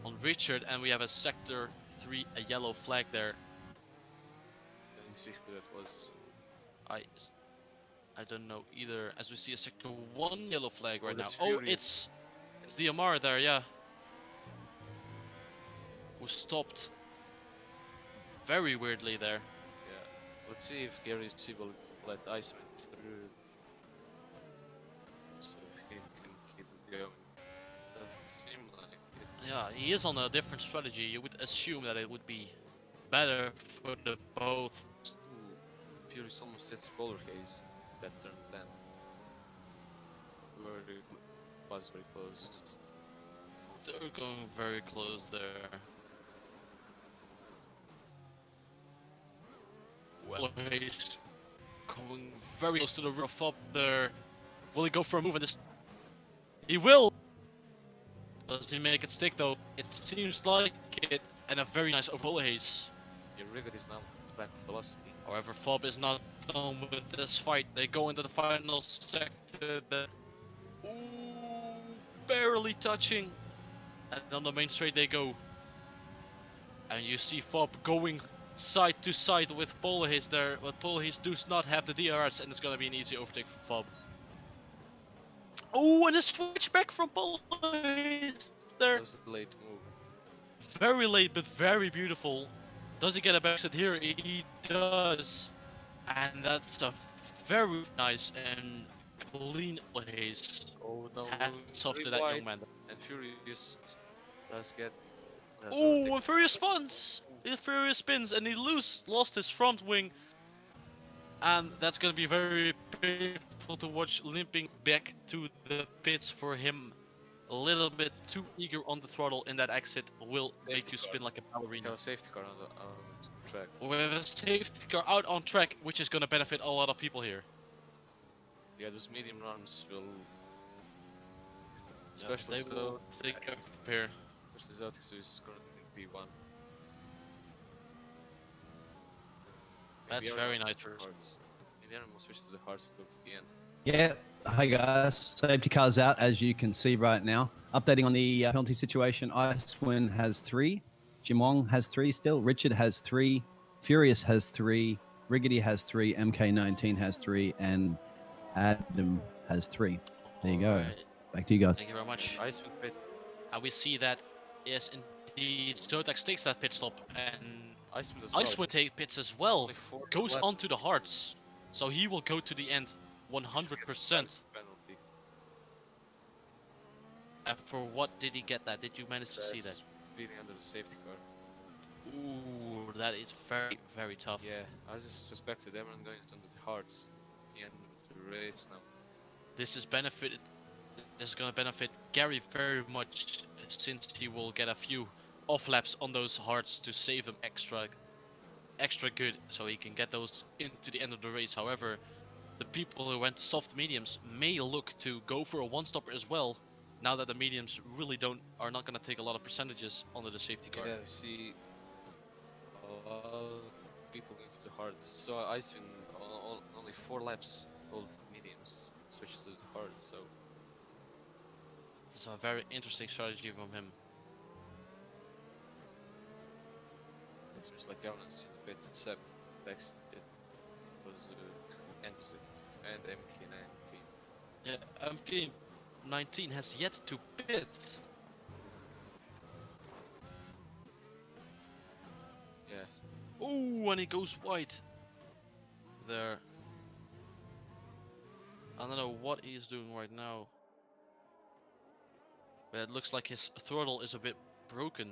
on Richard, and we have a sector 3, a yellow flag there. I didn't see who that was. I don't know either, as we see a sector 1 yellow flag right now. That's Oh, Furious. it's the Amar there, yeah. Who stopped very weirdly there. Yeah, Let's see if Gary C will let Iceman through. So he can keep it going. Doesn't seem like it. Yeah, he is on a different strategy. You would assume that it would be better for the both. Ooh, Fury's almost hits Polar Haze. That turn 10. Was very close. They're going very close there. Well, he's going very close to the roof up there. Will he go for a move on this? He will! Does he make it stick though? It seems like it, and a very nice overall haze. Your Rigid is now back velocity. However, Fob is not done with this fight. They go into the final sector. Ooh, barely touching. And on the main straight they go. And you see Fob going side to side with Polhaze there. But Polhaze does not have the DRS, and it's gonna be an easy overtake for Fob. Oh, and a switchback from Polhaze there. That was a late move. Very late, but very beautiful. Does he get a backset here? He does. And that's a very nice and clean haze. Oh no, Hats off to very that wide. young man. And Furious does get. Oh, and Furious spins! Furious spins and he lost his front wing. And that's gonna be very painful to watch, limping back to the pits for him. A little bit too eager on the throttle in that exit will make you spin like a We ballerina. have a safety car on the track. With a safety car out on track, which is gonna benefit a lot of people here. Yeah, those medium runs will. Yeah, Especially they will take up here. Especially Zotis, who is currently P1. That's Maybe very Aaron nice will first. hearts. Maybe Aaron will switch to the hearts and go to the end. Yeah. Hi guys. Safety cars out, as you can see right now. Updating on the penalty situation. Icewind has 3. Jimong has 3 still. Richard has 3. Furious has 3. Riggedy has 3. MK19 has 3. And Adam has 3. There you go. Alright, Back to you guys. thank you very much. Icewind pits. And we see that, yes, indeed, Zotax takes that pit stop, and Icewind as well. Icewind take pits as well. Only 4 Goes left. onto the hearts, so he will go to the end 100%. Penalty. And for what did he get that? Did you manage to see that? That's beating under the safety car. Ooh, that is very, very tough. Yeah, I just suspected Aaron going under the hearts. At the end of the race now. This is benefited. This is gonna benefit Gary very much, since he will get a few off laps on those hearts to save him extra good, so he can get those into the end of the race. However, the people who went soft mediums may look to go for a one-stopper as well, now that the mediums really are not gonna take a lot of percentages under the safety car. Yeah, see a lot of people going to the hearts. So Icewind only 4 laps hold mediums, switch to the hearts. So This is a very interesting strategy from him. it seems like governance in the pits, except next it was and MK19. Yeah, MK19 has yet to pit. Yeah, Ooh, and he goes wide. There. I don't know what he's doing right now. But it looks like his throttle is a bit broken.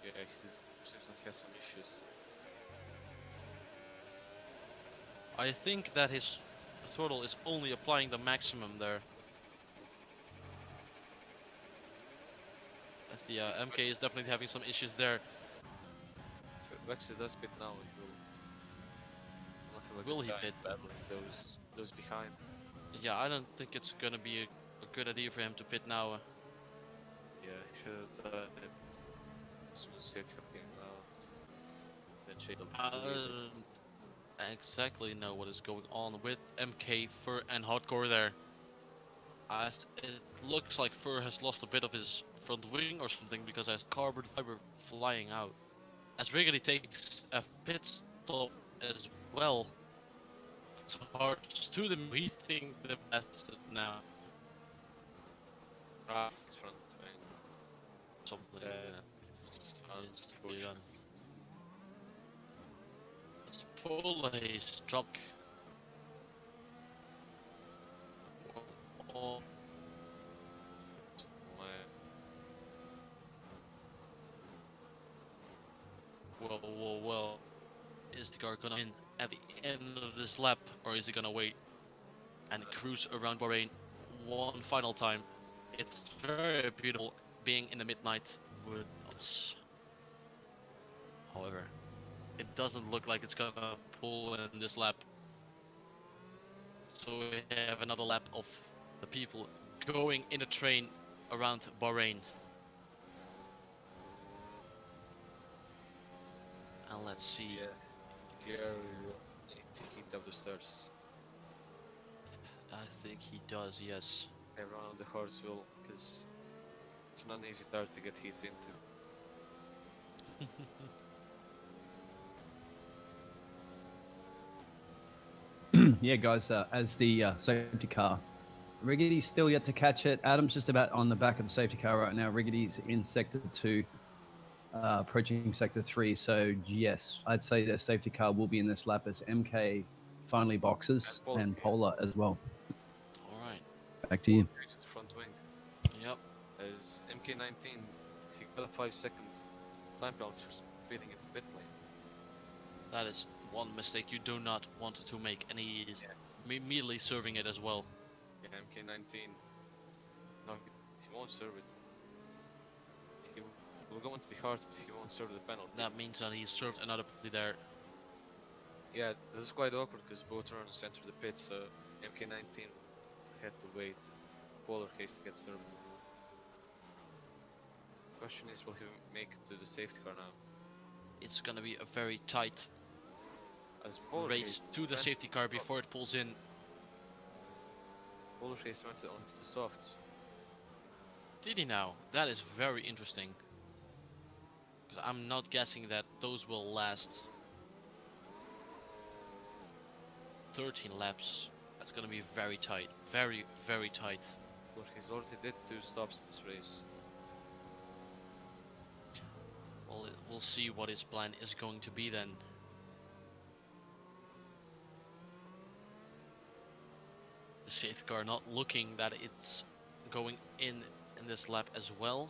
yeah, he seems like he has some issues. I think that his throttle is only applying the maximum there. The MK is definitely having some issues there. If Vexy does pit now, it will not have a Will good he time pit? battling those behind. Yeah, I don't think it's gonna be a good idea for him to pit now. Yeah, he should have done it as soon as safety car came out. Then shade I don't exactly know what is going on with MK, Fur, and Hardcore there. It looks like Fur has lost a bit of his front wing or something, because there's carbon fiber flying out. As Riggedy takes a pit stop as well. It's hard to them. We think the best now. It's front wing. Something Yeah. needs to be done. Full haze drop. Oh, well. Is the car gonna win at the end of this lap, or is he gonna wait and cruise around Bahrain one final time? It's very beautiful being in the midnight with us. However, it doesn't look like it's gonna pull in this lap. So we have another lap of the people going in the train around Bahrain. And let's see. Yeah. Gary will need to heat up the stairs. I think he does, yes. Everyone on the horse will, because it's not an easy start to get hit into. Yeah, guys, as the safety car, Riggity's still yet to catch it. Adam's just about on the back of the safety car right now. Riggity's in sector 2, approaching sector 3. So, yes, I'd say the safety car will be in this lap as MK finally boxes and Polar as well. Alright. Back to you. To the front wing. Yep. As MK19, he got a 5-second time penalty for speeding into pit lane. That is one mistake you do not want to make, and he is immediately serving it as well. Yeah, MK19. No, he won't serve it. He will go into the heart, but he won't serve the penalty. That means that he served another penalty there. Yeah, this is quite awkward because both runners entered the pit, so MK19 had to wait. Polar case to get served. Question is, will he make it to the safety car now? It's gonna be a very tight As Polar race to the safety car before it pulls in. Polar case went onto the softs. Did he now? That is very interesting. Because I'm not guessing that those will last 13 laps. That's gonna be very tight. Very, very tight. Polar case already did 2 stops in this race. Well, we'll see what his plan is going to be then. The safety car not looking that it's going in this lap as well.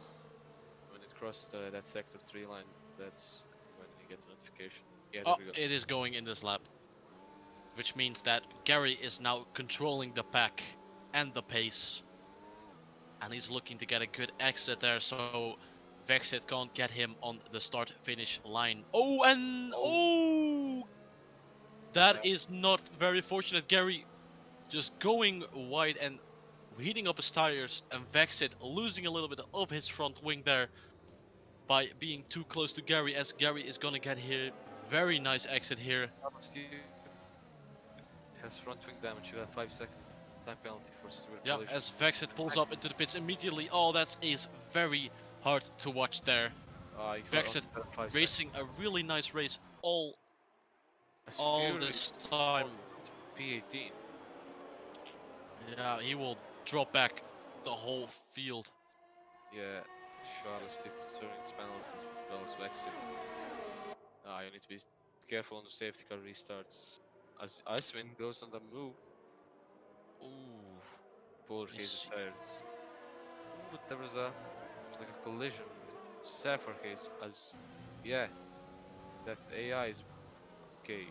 When it crossed that sector 3 line, that's when he gets a notification. Yeah, Oh, there we go. it is going in this lap. Which means that Gary is now controlling the pack and the pace. And he's looking to get a good exit there, so Vexit can't get him on the start-finish line. Oh, and that is not very fortunate. Gary just going wide and heating up his tires, and Vexit losing a little bit of his front wing there by being too close to Gary, as Gary is gonna get here. Very nice exit here. Has front wing damage, you have 5-second time penalty for severe Yeah, collision. as Vexit pulls up into the pits immediately. Oh, that is very hard to watch there. He's Vexit on 5 racing a really nice race all seconds. this time. P18. Yeah, he will drop back the whole field. Yeah, Charles did serving his penalties as well as Vexit. You need to be careful on the safety car restarts. As Icewind goes on the move, Ooh, Polar Let's his see. tires. Ooh, but there was like a collision. Sapphire case as that AI is okay.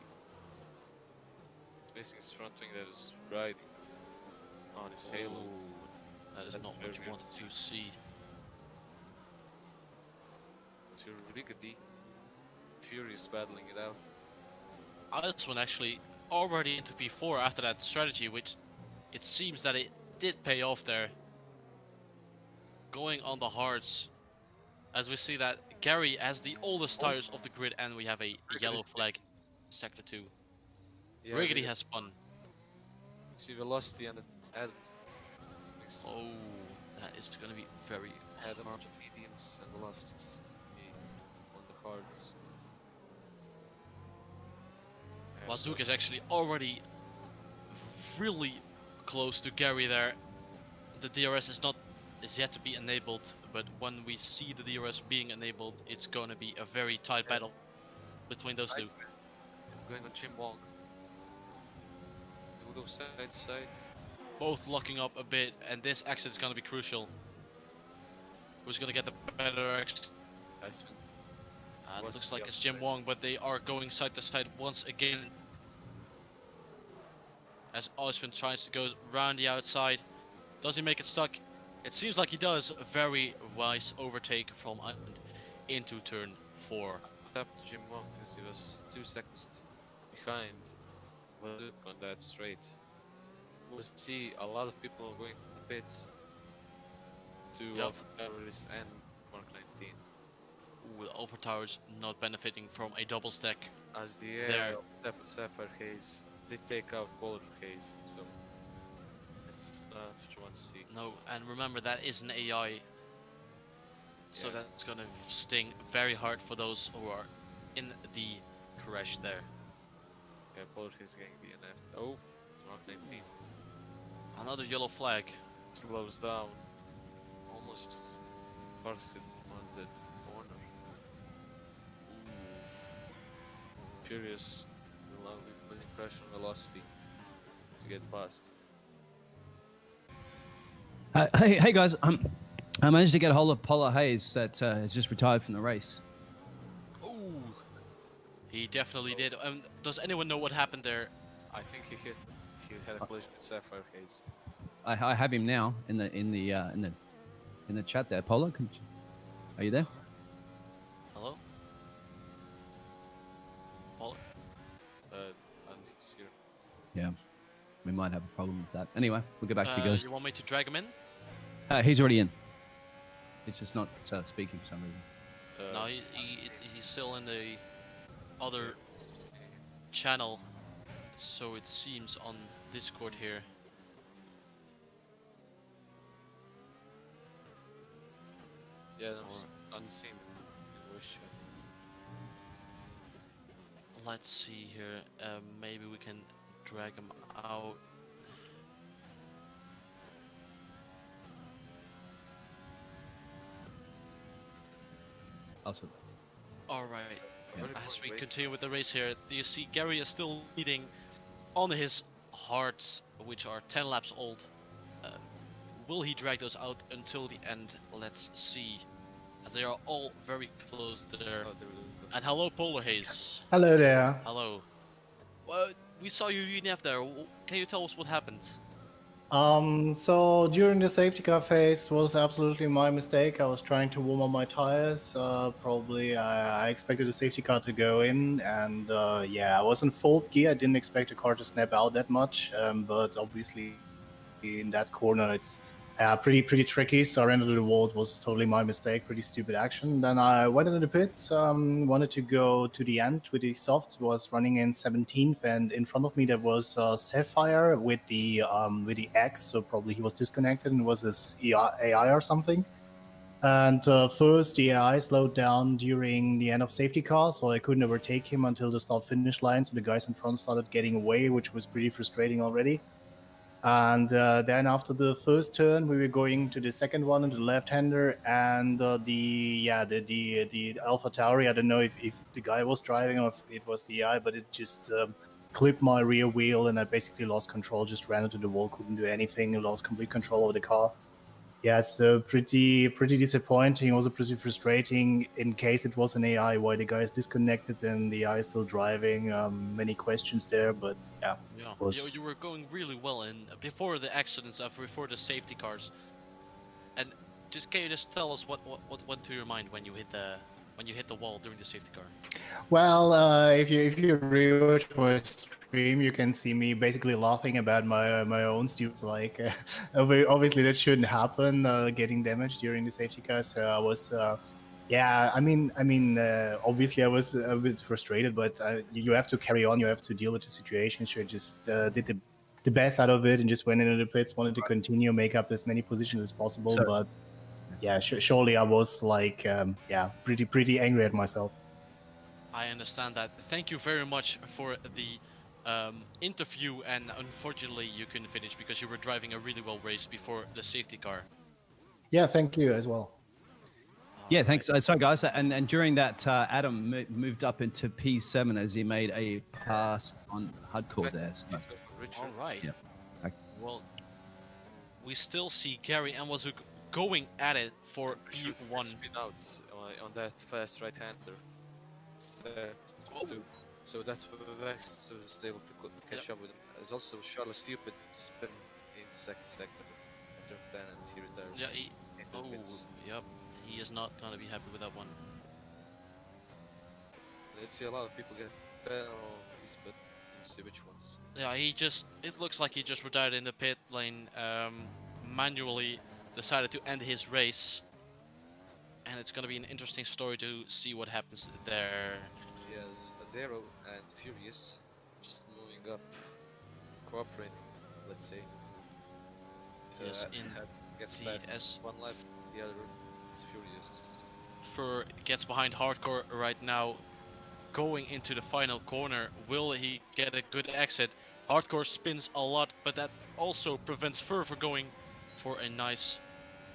Missing his front wing that is riding on his halo. Ooh, that is That's not what very you weird want to to see. To Riggedy. Furious battling it out. Icewind actually already into P4 after that strategy, which it seems that it did pay off there. Going on the hards, as we see that Gary has the oldest tires of the grid, and we have a yellow flag, sector 2. Yeah, Riggedy has spun. see velocity and Adam. Oh, that is going to be very Adam hard. mediums and velocity on the hards. And Wazook is actually already really close to Gary there. The DRS is yet to be enabled, but when we see the DRS being enabled, it's going to be a very tight battle between those two. going on Jim Wong. Do we go side to side? Both locking up a bit, and this exit is gonna be crucial. Who's gonna get the better exit? Iceman. It What looks the like it's other Jim side? Wong, but they are going side to side once again. As Osman tries to go around the outside. Does he make it stuck? It seems like he does. A very wise overtake from Island into turn 4. What happened to Jim Wong? Because he was 2 seconds behind. Was it on that straight? We'll see a lot of people going to the pits to Yep. Alpha and Mark 19. Ooh, Alpha Towers not benefiting from a double stack. As the There. air of Sapphire Haze did take out Polar Haze, so that's what you want to see. No, and remember that is an AI. So Yeah. that's gonna sting very hard for those who are in the crash there. Yeah, Polar Haze getting DNF. Oh, Mark 19 Another yellow flag. slows down. Almost parks it on the corner. Furious will now be putting pressure on velocity to get past. Hey guys, I managed to get a hold of Polar Hayes that has just retired from the race. Ooh, he definitely did. Does anyone know what happened there? I think he had a collision with Sapphire Haze. I have him now in the chat there. Polar, are you there? Hello? Paul? And he's here. Yeah, we might have a problem with that. Anyway, we'll get back to you guys. You want me to drag him in? He's already in. It's just not speaking for some reason. No, he's still in the other channel, so it seems on Discord here. Yeah, no, unseen. Wish. Let's see here. Maybe we can drag him out. Also, All right. Yeah. As we continue with the race here, you see Gary is still leading on his hearts, which are 10 laps old. Will he drag those out until the end? Let's see. As they are all very close there. Oh, there we go. And hello, Polar Haze. Hello there. Hello. Well, we saw you DNF there. Can you tell us what happened? So during the safety car phase, it was absolutely my mistake. I was trying to warm up my tires. Probably I expected the safety car to go in, and yeah, I was in fourth gear. I didn't expect the car to snap out that much, but obviously in that corner it's pretty tricky. So I ran into the wall. It was totally my mistake. Pretty stupid action. Then I went into the pits. Wanted to go to the end with the softs. Was running in 17th, and in front of me there was Sapphire with the X. So probably he was disconnected and was his AI or something. And first the AI slowed down during the end of safety car, so I couldn't overtake him until the start-finish line. So the guys in front started getting away, which was pretty frustrating already. And then after the first turn, we were going to the second one into the left-hander, and the Alpha Tauri. I don't know if the guy was driving or if it was the AI, but it just clipped my rear wheel, and I basically lost control. Just ran into the wall, couldn't do anything, lost complete control over the car. Yeah, so pretty disappointing. Also pretty frustrating. In case it was an AI, why the guy is disconnected and the AI is still driving. Many questions there, but yeah. Yeah, you were going really well in before the accidents, before the safety cars. And can you just tell us what went through your mind when you hit the wall during the safety car? Well, if you rewatch my stream, you can see me basically laughing about my own stupid. Like, obviously that shouldn't happen. Getting damaged during the safety car. So I was, yeah. I mean, obviously I was a bit frustrated, but you have to carry on. You have to deal with the situation. So I just did the best out of it and just went into the pits. Wanted to continue, make up as many positions as possible, but. Yeah, surely I was like, yeah, pretty angry at myself. I understand that. Thank you very much for the interview, and unfortunately you couldn't finish because you were driving a really well race before the safety car. Yeah, thank you as well. Yeah, Alright. thanks. Sorry, guys. And during that, Adam moved up into P7 as he made a pass on hardcore there. So, He's going for Richard. Alright. Yeah. Back- Well, we still see Gary and Wazuk going at it for Richard can P1. spin out on that fast right-hander. Oh. So that's where Vex was able to catch up with him. There's also Charles Stupid spin in the second sector at turn 10 and he retires. Yeah, he, into the oh, pits. yep. He is not gonna be happy with that one. Let's see a lot of people get penalties, but let's see which ones. Yeah, it looks like he just retired in the pit lane, manually decided to end his race. And it's gonna be an interesting story to see what happens there. He has Adero and Furious just moving up, cooperating, let's say. Yes, gets the back S one left, the other is Furious. Fur gets behind Hardcore right now, going into the final corner. Will he get a good exit? Hardcore spins a lot, but that also prevents Fur from going for a nice...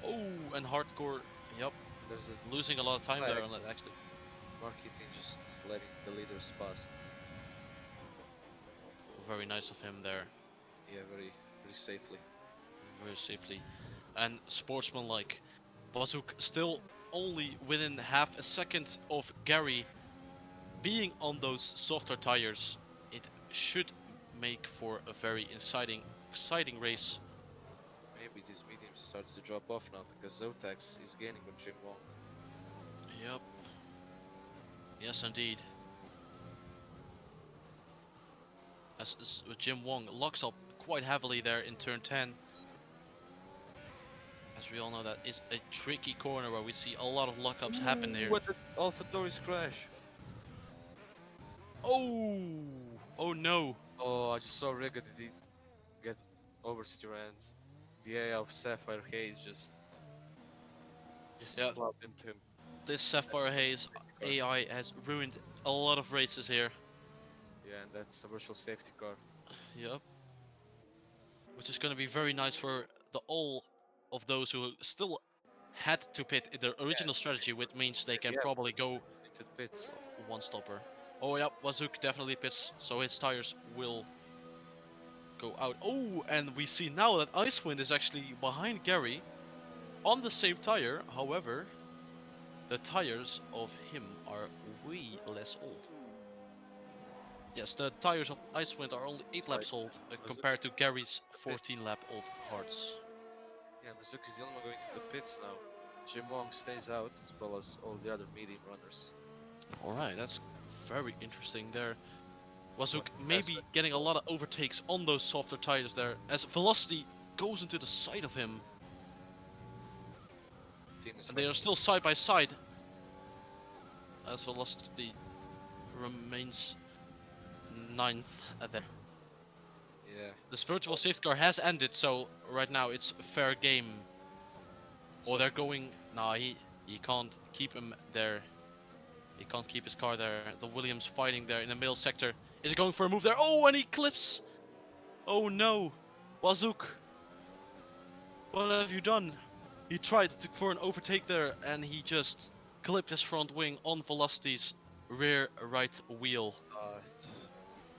Oh, and Hardcore, yep, There's a losing a lot of time there flag. on that exit. marketing just letting the leaders pass. Very nice of him there, Yeah, very safely. very safely. And sportsmanlike. Bazuk still only within half a second of Gary being on those softer tires. It should make for a very exciting race. Maybe this medium starts to drop off now because Zotax is gaining on Jim Wong. Yep. Yes, indeed. As Jim Wong locks up quite heavily there in turn 10. As we all know, that is a tricky corner where we see a lot of lockups happen here. What did Alpha Tauri's crash? Oh! Oh no! Oh, I just saw Riga did he get oversteer and the AI of Sapphire Haze just Yeah. plowed into him. This Sapphire Haze AI has ruined a lot of races here. Yeah, and that's a virtual safety car. Yep. Which is going to be very nice for all of those who still had to pit in their original strategy, which means they can Yeah, probably go into the pits. one stopper. Oh yep, Wazuk definitely pits, so his tires will go out. Oh, and we see now that Icewind is actually behind Gary on the same tire. However, the tires of him are way less old. Yes, the tires of Icewind are only 8 laps old compared to Gary's 14 lap old hards. Yeah, Mizuki's the only one going to the pits now. Jim Wong stays out as well as all the other medium runners. Alright, that's very interesting there. Wazuk What maybe has getting a lot of overtakes on those softer tires there as Velocity goes into the side of him. Team is And they are running. still side by side. As Velocity remains 9th at there. Yeah. This virtual safety car has ended, so right now it's fair game. So Oh, they're going... Nah, he can't keep him there. He can't keep his car there. The Williams fighting there in the middle sector. Is he going for a move there? Oh, and he clips! Oh no! Wazuk! What have you done? He tried for an overtake there and he just clipped his front wing on Velocity's rear right wheel.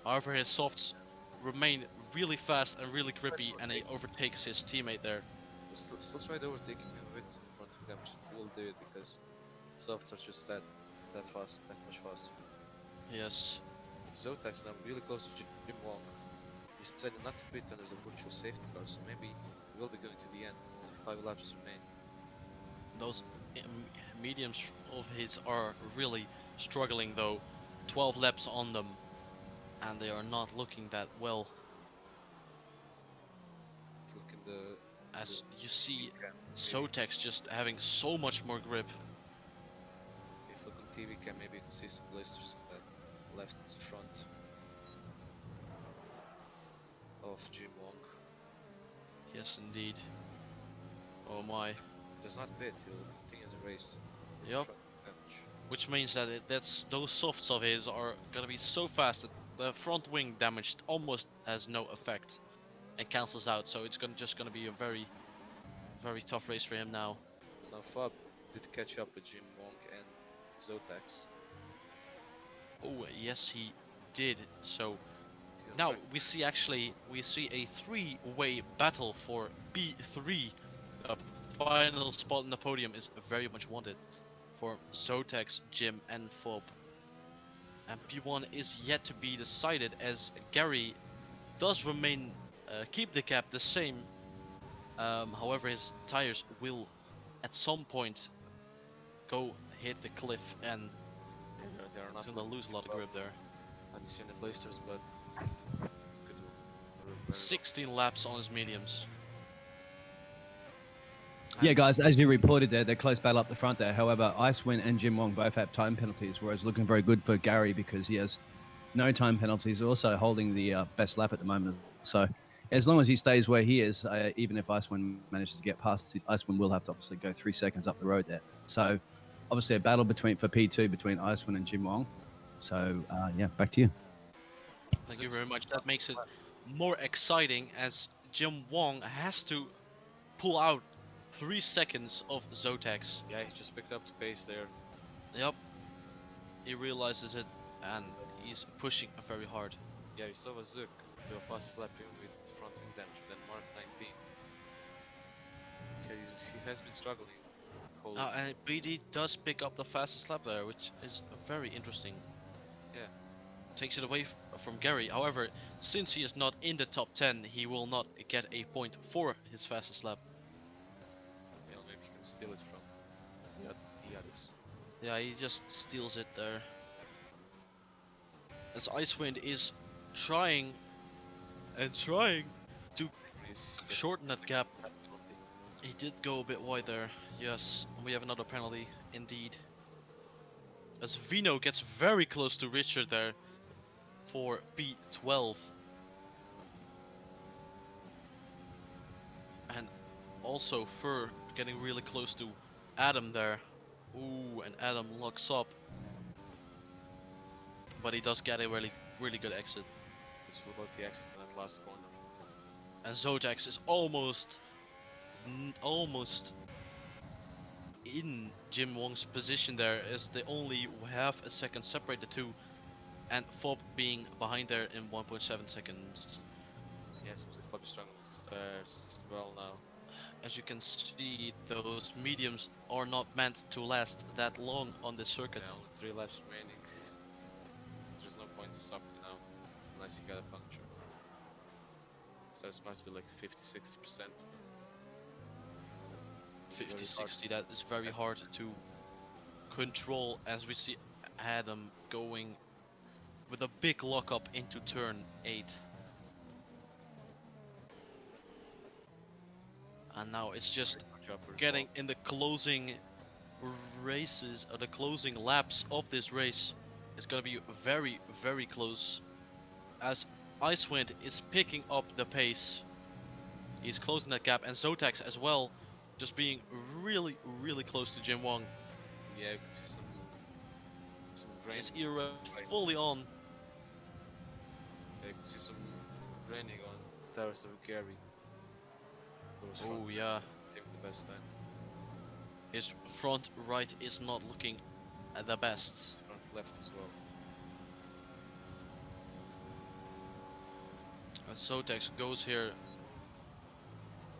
However, his softs remain really fast and really grippy and he overtakes his teammate there. still tried overtaking him with front redemption. He will do it because softs are just that fast, that much faster. Yes. Zotax now really close to Jim Wong. He decided not to pit under the virtual safety car, so maybe he will be going to the end. Only 5 laps remain. Those mediums of his are really struggling though. 12 laps on them. And they are not looking that well. Look in the... As you see, Zotax just having so much more grip. If you look on TV cam, maybe you can see some blisters in the left front of Jim Wong. Yes, indeed. Oh my. Does not pit, he'll continue the race. with Yep. front damage. Which means that those softs of his are gonna be so fast that the front wing damage almost has no effect and cancels out. So it's just gonna be a very tough race for him now. It's now Fab did catch up with Jim Wong and Zotax. Oh yes, he did. So He's on now track. we see a three-way battle for B3. The final spot in the podium is very much wanted for Zotax, Jim, and Fob. And P1 is yet to be decided as Gary does remain keep the gap the same. However, his tires will at some point go hit the cliff, and Yeah, they're not he's gonna lose a lot of grip there. I'm seeing the blisters, but could do very well. 16 laps on his mediums. Yeah, guys, as you reported there, they're close battle up the front there. However, Icewind and Jim Wong both have time penalties, whereas looking very good for Gary because he has no time penalties, also holding the best lap at the moment. So as long as he stays where he is, even if Icewind manages to get past, Icewind will have to obviously go 3 seconds up the road there. So obviously a battle for P2 between Icewind and Jim Wong. So yeah, back to you. Thank you very much. That makes it more exciting as Jim Wong has to pull out 3 seconds of Zotax. Yeah, he just picked up the pace there. Yep. He realizes it and he's pushing very hard. Yeah, we saw Zook do a fast lap with front wing damage, then Mark 19. Okay, he has been struggling. Whole And BD does pick up the fastest lap there, which is very interesting. Yeah. Takes it away from Gary. However, since he is not in the top 10, he will not get a point for his fastest lap. Yeah, maybe he can steal it from the others. Yeah, he just steals it there. As Icewind is trying to He's shorten that gap. penalty. He did go a bit wide there. Yes, we have another penalty, indeed. As Vino gets very close to Richard there for P12. And also Fur getting really close to Adam there. Ooh, and Adam locks up. But he does get a really good exit. He's full about the exit in that last corner. And Zotax is almost in Jim Wong's position there, as they only have a second separate the two, and Fob being behind there in 1.7 seconds. Yes, because Fob is struggling with his tires as well now. As you can see, those mediums are not meant to last that long on this circuit. Yeah, only 3 laps remaining. There's no point in stopping now, unless you got a puncture. So this must be like 50-60%. 50-60, that is very hard to control, as we see Adam going with a big lockup into turn 8. And now it's just getting in the closing races, or the closing laps of this race. It's gonna be very close, as Icewind is picking up the pace. He's closing that gap, and Zotax as well, just being really close to Jim Wong. Yeah, you can see some grain. His era fully on. Yeah, you can see some graining on the tires of Gary. Oh yeah, Take the best time. his front right is not looking at the best. Front left as well. And Zotax goes here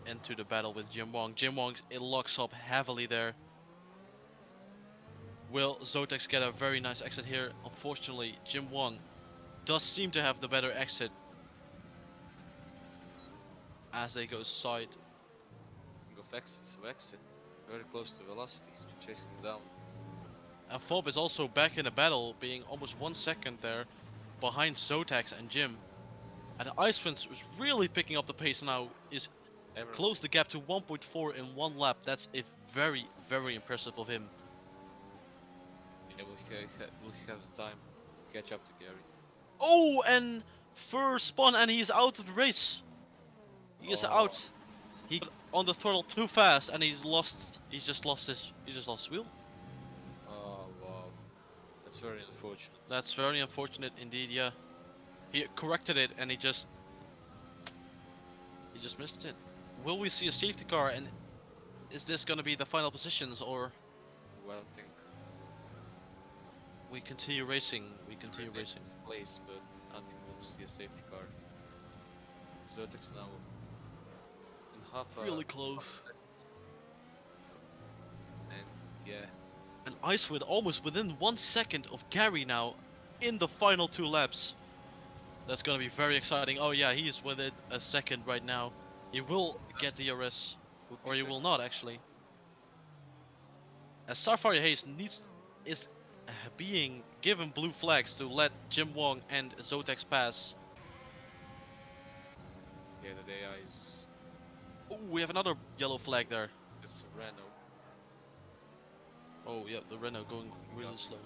into the battle with Jim Wong. Jim Wong, it locks up heavily there. Will Zotax get a very nice exit here? Unfortunately, Jim Wong does seem to have the better exit as they go side. Go exit. Very close to velocity. He's been chasing him down. And Fob is also back in the battle, being almost 1 second there behind Zotax and Jim. And Icewind is really picking up the pace now, is close the gap to 1.4 in 1 lap. That's a very impressive of him. Yeah, will he have the time to catch up to Gary? Oh, and Fur spun and he's out of the race. He is out. He got on the throttle too fast and he just lost his wheel. Oh wow, that's very unfortunate. That's very unfortunate indeed, yeah. He corrected it and he just missed it. Will we see a safety car, and is this gonna be the final positions, or I don't think We continue racing. We it's continue really racing. place, but I don't think we'll see a safety car. Zotex now in half a Really close. and yeah, And Icewind almost within 1 second of Gary now in the final 2 laps. That's gonna be very exciting. Oh yeah, he's within a second right now. He will get the DRS, or he will not actually. As Starfire Haze is being given blue flags to let Jim Wong and Zotex pass. yeah, the AI is Oh, we have another yellow flag there. it's Renault. Oh yeah, the Renault going really slow.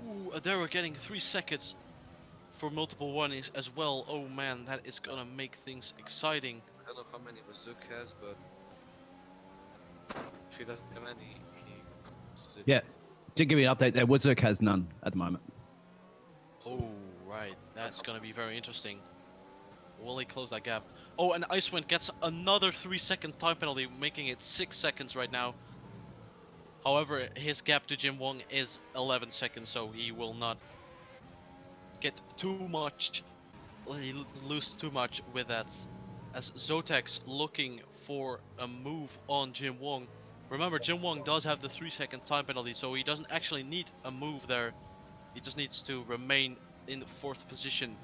Ooh, Adara getting 3 seconds for multiple warnings as well. Oh man, that is gonna make things exciting. I don't know how many Bazook has, but if he doesn't have any, he loses it. Yeah. To give you an update there, Woodzook has none at the moment. Oh right, that's gonna be very interesting. Will he close that gap? Oh, and Icewind gets another 3-second time penalty, making it 6 seconds right now. However, his gap to Jim Wong is 11 seconds, so he will not get too much. He'll lose too much with that. As Zotex looking for a move on Jim Wong. Remember, Jim Wong does have the 3-second time penalty, so he doesn't actually need a move there. He just needs to remain in 4th position.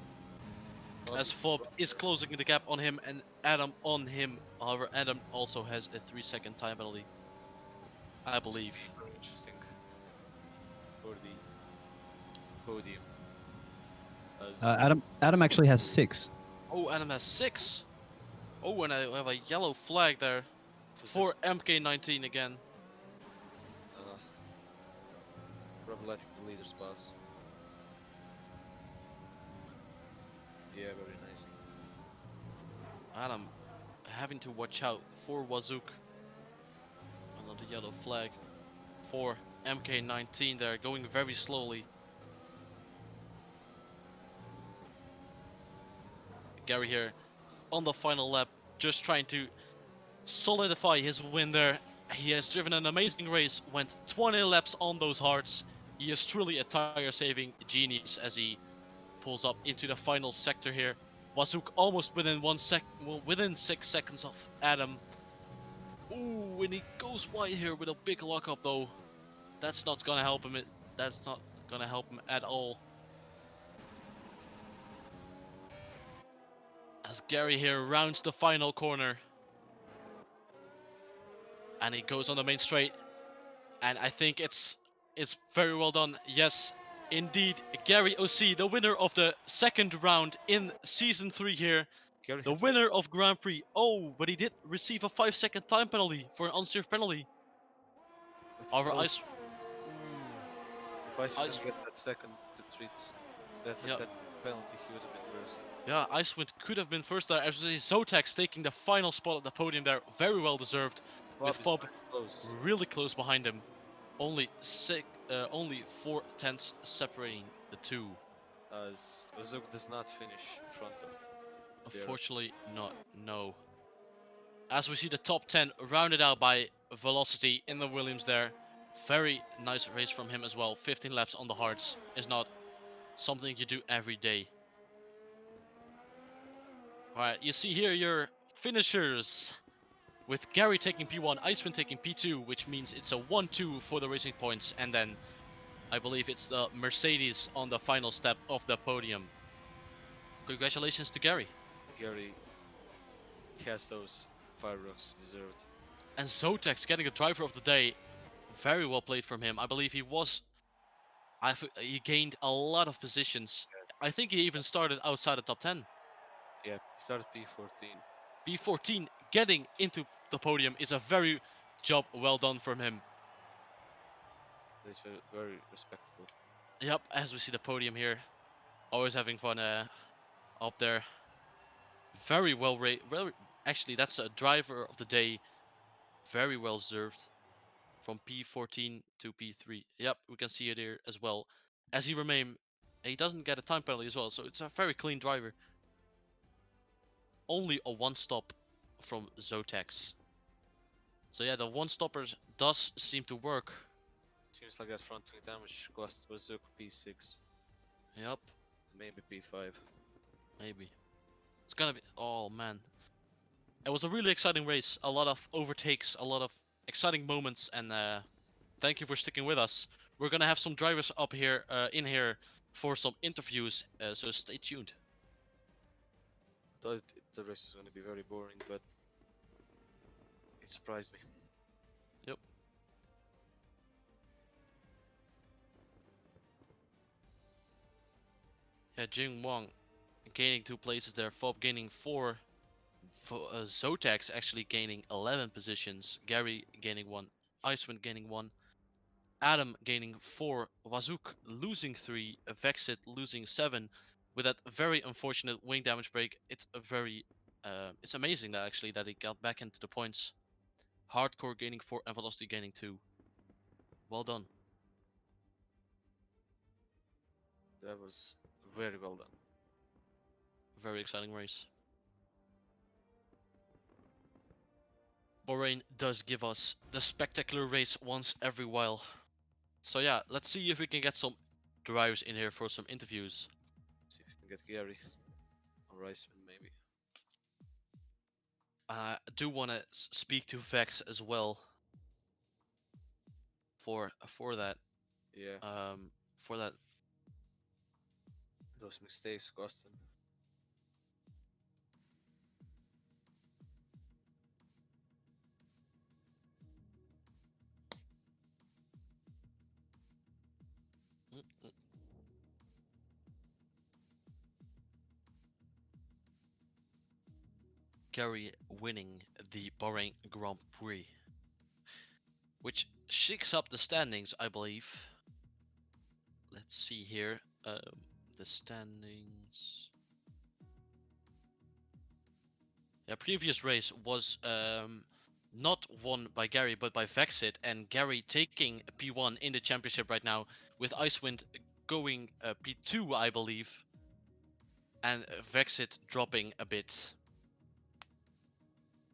As Fob is closing the gap on him and Adam on him. However, Adam also has a 3-second time penalty, I believe. Very interesting for the podium. As Adam actually has 6. Oh, Adam has 6. Oh, and I have a yellow flag there for MK19 again. problematic the leader's pass. Yeah, very nice. Adam having to watch out for Wazook. Another yellow flag for MK19 there, going very slowly. Gary here on the final lap, just trying to solidify his win there. He has driven an amazing race, went 20 laps on those hards. He is truly a tire saving genius as he pulls up into the final sector here. Wazook almost within 6 seconds of Adam. Ooh, and he goes wide here with a big lockup though. That's not gonna help him. That's not gonna help him at all. As Gary here rounds the final corner. And he goes on the main straight. And I think it's very well done. Yes, indeed, Gary OC, the winner of the 2nd round in Season 3 here. Gary The had winner of Grand Prix. Oh, but he did receive a 5-second time penalty for an unsafe penalty. but However, still, Ice... if Ice Ice- didn't get that second to treat that penalty, he would have been first. Yeah, Icewind could have been first there. As Zotex taking the final spot at the podium there. Very well deserved. With Is Fob very close. really close behind him. Only 4 tenths separating the two. As Ozuk does not finish in front of their Unfortunately not, no. As we see the top 10 rounded out by Velocity in the Williams there. Very nice race from him as well. 15 laps on the hards is not something you do every day. Alright, you see here your finishers. With Gary taking P1, Iceman taking P2, which means it's a 1-2 for the racing points. And then I believe it's the Mercedes on the final step of the podium. Congratulations to Gary. Gary has those fireworks deserved. And Zotex getting a driver of the day. Very well played from him. I believe he gained a lot of positions. I think he even started outside the top 10. Yeah, he started P14. P14 getting into the podium is a very job well done from him. That's very, very respectable. Yep, as we see the podium here. Always having fun up there. Very well actually, that's a driver of the day. Very well served. From P14 to P3. Yep, we can see it here as well. As he doesn't get a time penalty as well, so it's a very clean driver. Only a 1 stop from Zotax. So yeah, the one stoppers does seem to work. Seems like that front wing damage cost was Zook P6, Yep, maybe P5. maybe. It's gonna be. Oh man, it was a really exciting race. A lot of overtakes, a lot of exciting moments, and thank you for sticking with us. We're gonna have some drivers up here, in here, for some interviews. So stay tuned. Thought the race was going to be very boring, but it surprised me. Yep. Yeah, Jing Wang gaining 2 places there. Fob gaining 4. Zotax actually gaining 11 positions. Gary gaining 1. Icewind gaining 1. Adam gaining 4. Wazook losing 3. Vexit losing 7. With that very unfortunate wing damage break, it's a very, it's amazing that actually that he got back into the points. Hardcore gaining 4 and Velocity gaining 2. Well done. That was very well done. Very exciting race. Bahrain does give us the spectacular race once every while. So yeah, let's see if we can get some drivers in here for some interviews. See if we can get Gary or Iceman maybe. I do want to speak to Vex as well. For that, Yeah, for that. those mistakes cost him. Gary winning the Bahrain Grand Prix, which shakes up the standings, I believe. Let's see here, the standings. Yeah, previous race was not won by Gary but by Vexit, and Gary taking P1 in the championship right now, with Icewind going P2, I believe, and Vexit dropping a bit.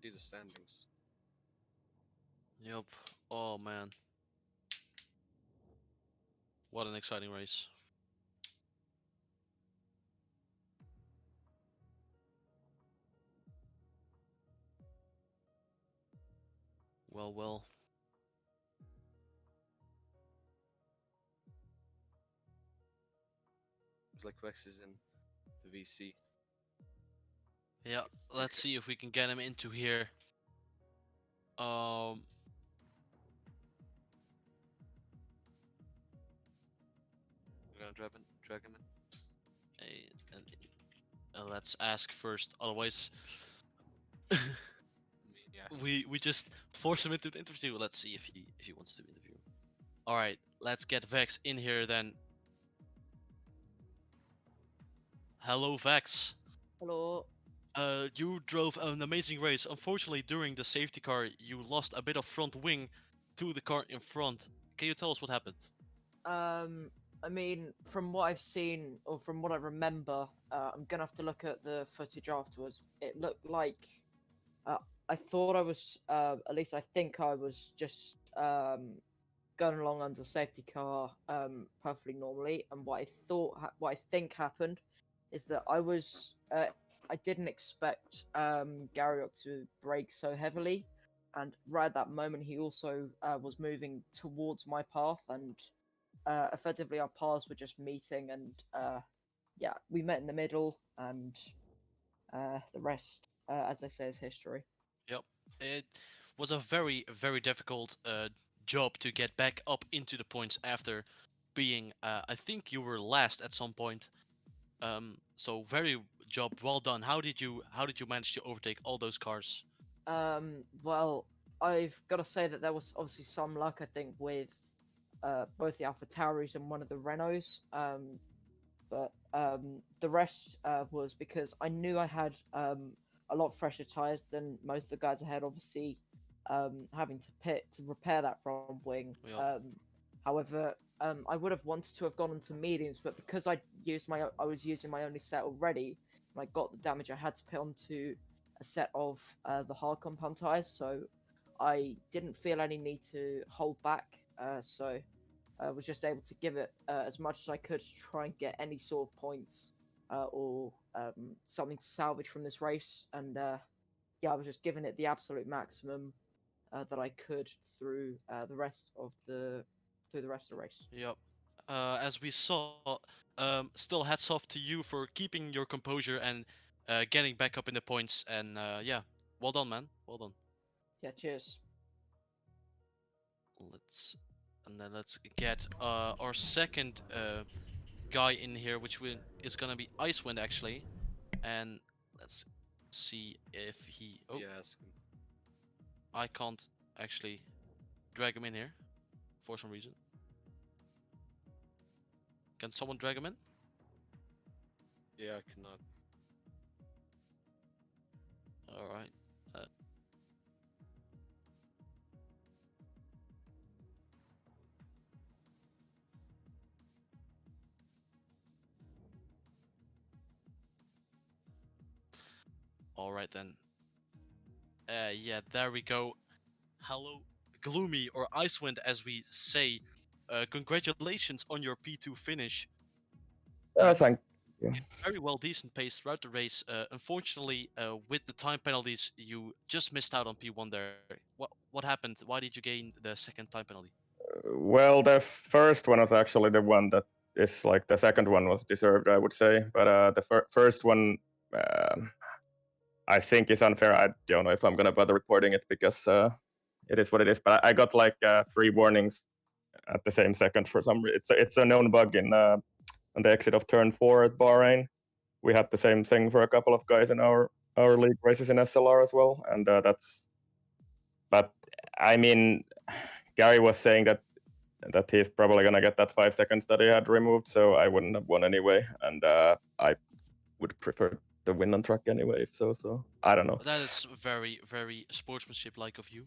These are standings. Yep. Oh man. What an exciting race. Well, well. It's like Vex is in the VC. Yeah, let's see if we can get him into here. Um, We're gonna drag him in. and, let's ask first. Otherwise, I mean, yeah. we just force him into the interview. Let's see if he wants to interview. All right, let's get Vex in here then. Hello, Vex. Hello. You drove an amazing race. Unfortunately, during the safety car, you lost a bit of front wing to the car in front. Can you tell us what happened? I mean, from what I've seen or from what I remember, I'm gonna have to look at the footage afterwards. It looked like I thought I was, at least I think I was just going along under safety car perfectly normally. And what I think happened is that I didn't expect Garriott to brake so heavily, and right at that moment he also was moving towards my path, and effectively our paths were just meeting, and yeah, we met in the middle, and the rest, as they say, is history. Yep. It was a very, very difficult job to get back up into the points after being, I think you were last at some point. So very job well done. How did you manage to overtake all those cars? Well, I've got to say that there was obviously some luck, I think, with both the Alpha Tauris and one of the Renaults. But the rest was because I knew I had a lot fresher tires than most of the guys ahead. Obviously, having to pit to repair that front wing. Yeah. However, I would have wanted to have gone into mediums, but because I was using my only set already, and I got the damage, I had to pit onto a set of the hard compound tires, so I didn't feel any need to hold back. So I was just able to give it as much as I could to try and get any sort of points or something to salvage from this race. And yeah, I was just giving it the absolute maximum that I could through the rest of the race. Yep. As we saw, still hats off to you for keeping your composure and getting back up in the points. And yeah, well done, man. Well done. Yeah, cheers. Let's get our second guy in here, which is gonna be Icewind actually, and let's see if he. Oh, Yeah, ask him. I can't actually drag him in here for some reason. Can someone drag him in? Yeah, I cannot. All right. All right then. Yeah, there we go. Hello, Gloomy or Icewind, as we say. Congratulations on your P2 finish. Thank you. Very well, decent pace throughout the race. Unfortunately, with the time penalties, you just missed out on P1 there. What happened? Why did you gain the second time penalty? Well, the first one was actually the one that is like the second one was deserved, I would say. But the first one, I think is unfair. I don't know if I'm gonna bother reporting it because it is what it is. But I got like 3 warnings at the same second for some reason. It's a known bug in on the exit of turn 4 at Bahrain. We had the same thing for a couple of guys in our league races in SLR as well, and that's. But I mean, Gary was saying that he's probably gonna get that 5 seconds that he had removed, so I wouldn't have won anyway, and I would prefer the win on track anyway. So I don't know. That is very, very sportsmanship-like of you.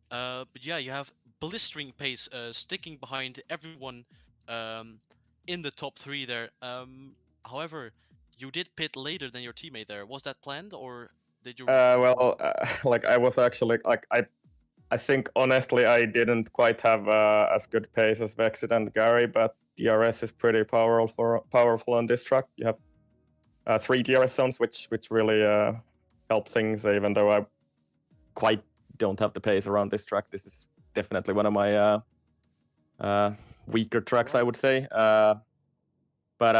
But yeah, you have blistering pace, sticking behind everyone in the top 3 there. However, you did pit later than your teammate there. Was that planned, or did you? Well, like I was actually like I think honestly I didn't quite have as good pace as Vexit and Gary, but DRS is pretty powerful on this track. You have 3 DRS zones, which really help things. Even though I quite don't have the pace around this track, this is definitely one of my weaker tracks, I would say. But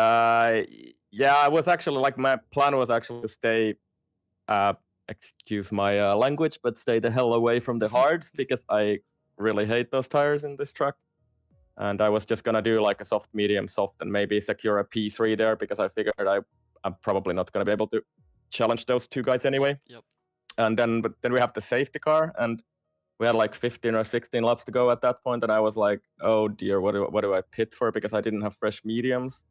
yeah, I was actually like my plan was actually to stay. Excuse my language, but stay the hell away from the hards because I really hate those tires in this track. And I was just gonna do like a soft, medium, soft, and maybe secure a P3 there because I figured I'm probably not gonna be able to challenge those 2 guys anyway. Yep. And then we have the safety car, and we had like 15 or 16 laps to go at that point, and I was like, oh dear, what do I pit for? Because I didn't have fresh mediums.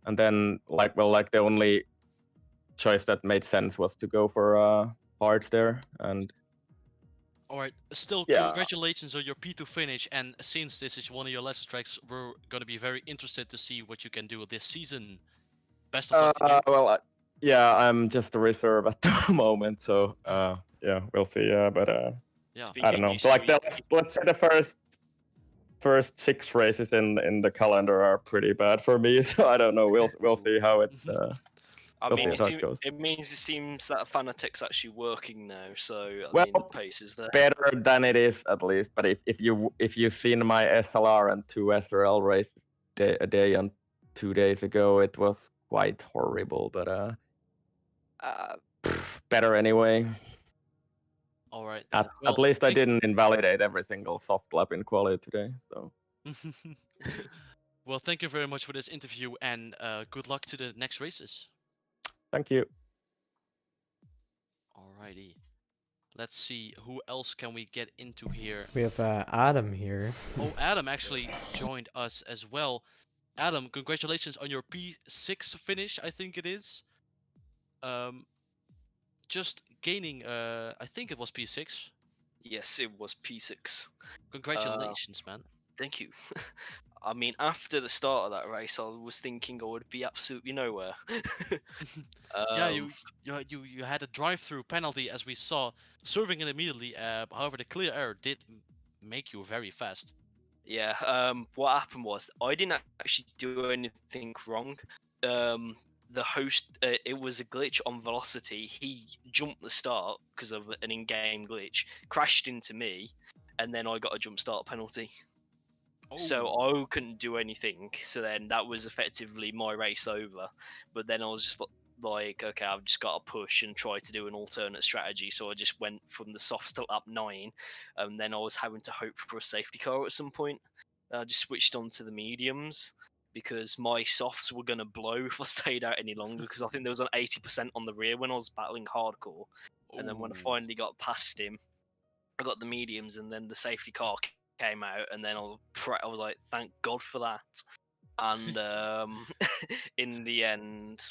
And then the only choice that made sense was to go for hards there, and All right. Still, yeah. congratulations on your P2 finish. And since this is one of your lesser tracks, we're gonna be very interested to see what you can do this season. Best of luck to you. Well, yeah, I'm just a reserve at the moment, so yeah, we'll see. But Yeah. I don't know. Like let's say the first 6 races in the calendar are pretty bad for me, so I don't know. We'll see how it. I we'll mean, see how it goes. it means it seems that Fanatic's actually working now, so I Well, mean, the pace is there. Better than it is at least. But if you've seen my SLR and 2 SRL races a day and 2 days ago, it was quite horrible. But better anyway. All right. At least I didn't invalidate every single soft lap in quality today. So. Well, thank you very much for this interview, and good luck to the next races. Thank you. Alrighty. Let's see, who else can we get into here? We have Adam here. Oh, Adam actually joined us as well. Adam, congratulations on your P6 finish, I think it is. Just gaining, I think it was P6. Yes, it was P6. Congratulations, man. Thank you. I mean, after the start of that race, I was thinking I would be absolutely nowhere. Yeah, Um, you had a drive-through penalty as we saw, serving it immediately. However, the clear air did make you very fast. Yeah, what happened was I didn't actually do anything wrong. The host, it was a glitch on velocity. He jumped the start because of an in-game glitch, crashed into me, and then I got a jump start penalty. So Oh. I couldn't do anything. So then that was effectively my race over. But then I was just like, okay, I've just got to push and try to do an alternate strategy. So I just went from the softs to up 9, and then I was having to hope for a safety car at some point. I just switched on to the mediums because my softs were gonna blow if I stayed out any longer. Because I think there was an 80% on the rear when I was battling hardcore, and then when I Ooh. finally got past him, I got the mediums, and then the safety car came out, and then I was like, thank God for that. And in the end,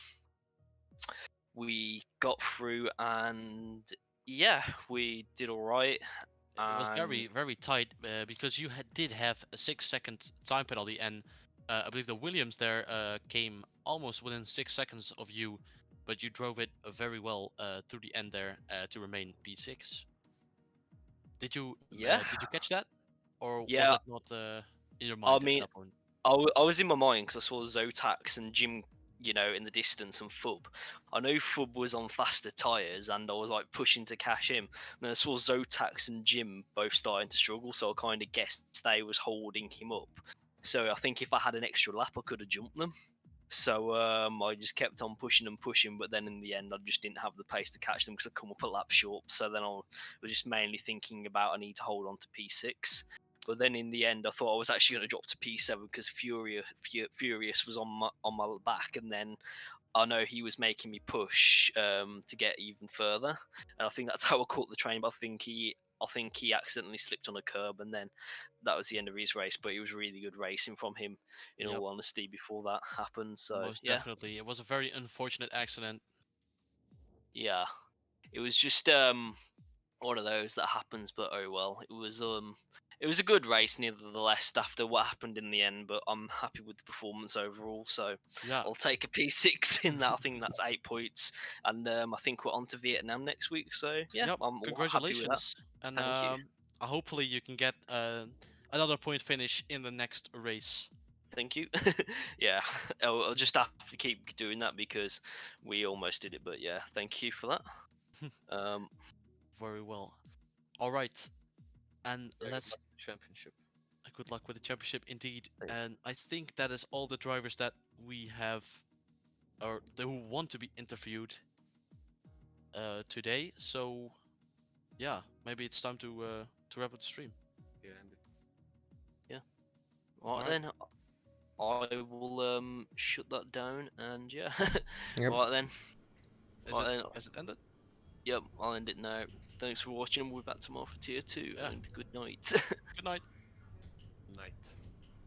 we got through, and yeah, we did all right. It was very, And very tight because you did have a 6-second time penalty, and I believe the Williams there came almost within 6 seconds of you, but you drove it very well through the end there to remain P6. yeah, Did you catch that, or was yeah. it not in your I mind at mean, that point? I was in my mind because I saw Zotax and Jim, in the distance, and Fub. I know Fub was on faster tyres, and I was like pushing to cash him. And then I saw Zotax and Jim both starting to struggle, so I kind of guessed they was holding him up. So I think if I had an extra lap, I could have jumped them. So I just kept on pushing and pushing, but then in the end, I just didn't have the pace to catch them because I come up a lap short. So then I was just mainly thinking about I need to hold on to P6. But then in the end, I thought I was actually going to drop to P7 because Furious was on my back, and then I know he was making me push to get even further. And I think that's how I caught the train. But I think he accidentally slipped on a curb, and then that was the end of his race. But it was really good racing from him, in Yep. all honesty, before that happened. So Most yeah, definitely. It was a very unfortunate accident. yeah, it was just one of those that happens. But oh well, it was a good race nevertheless after what happened in the end. But I'm happy with the performance overall. So Yeah. I'll take a P6 in that. I think that's 8 points, and I think we're on to Vietnam next week. So yeah, Yep. I'm all happy with that. Congratulations. And Thank you. hopefully you can get another point finish in the next race. Thank you. Yeah, I'll just have to keep doing that because we almost did it. But yeah, thank you for that. Very well. All right. And Yeah, good let's luck with the championship. good luck with the championship indeed. Thanks. And I think that is all the drivers that we have or who want to be interviewed today. So yeah, maybe it's time to wrap up the stream. Yeah, and Right, Alright. then, I will shut that down, and yeah. Yep. Right then. Has it ended? Yep, I'll end it now. Thanks for watching. We'll be back tomorrow for tier 2, Yeah. and good night. Good night. night.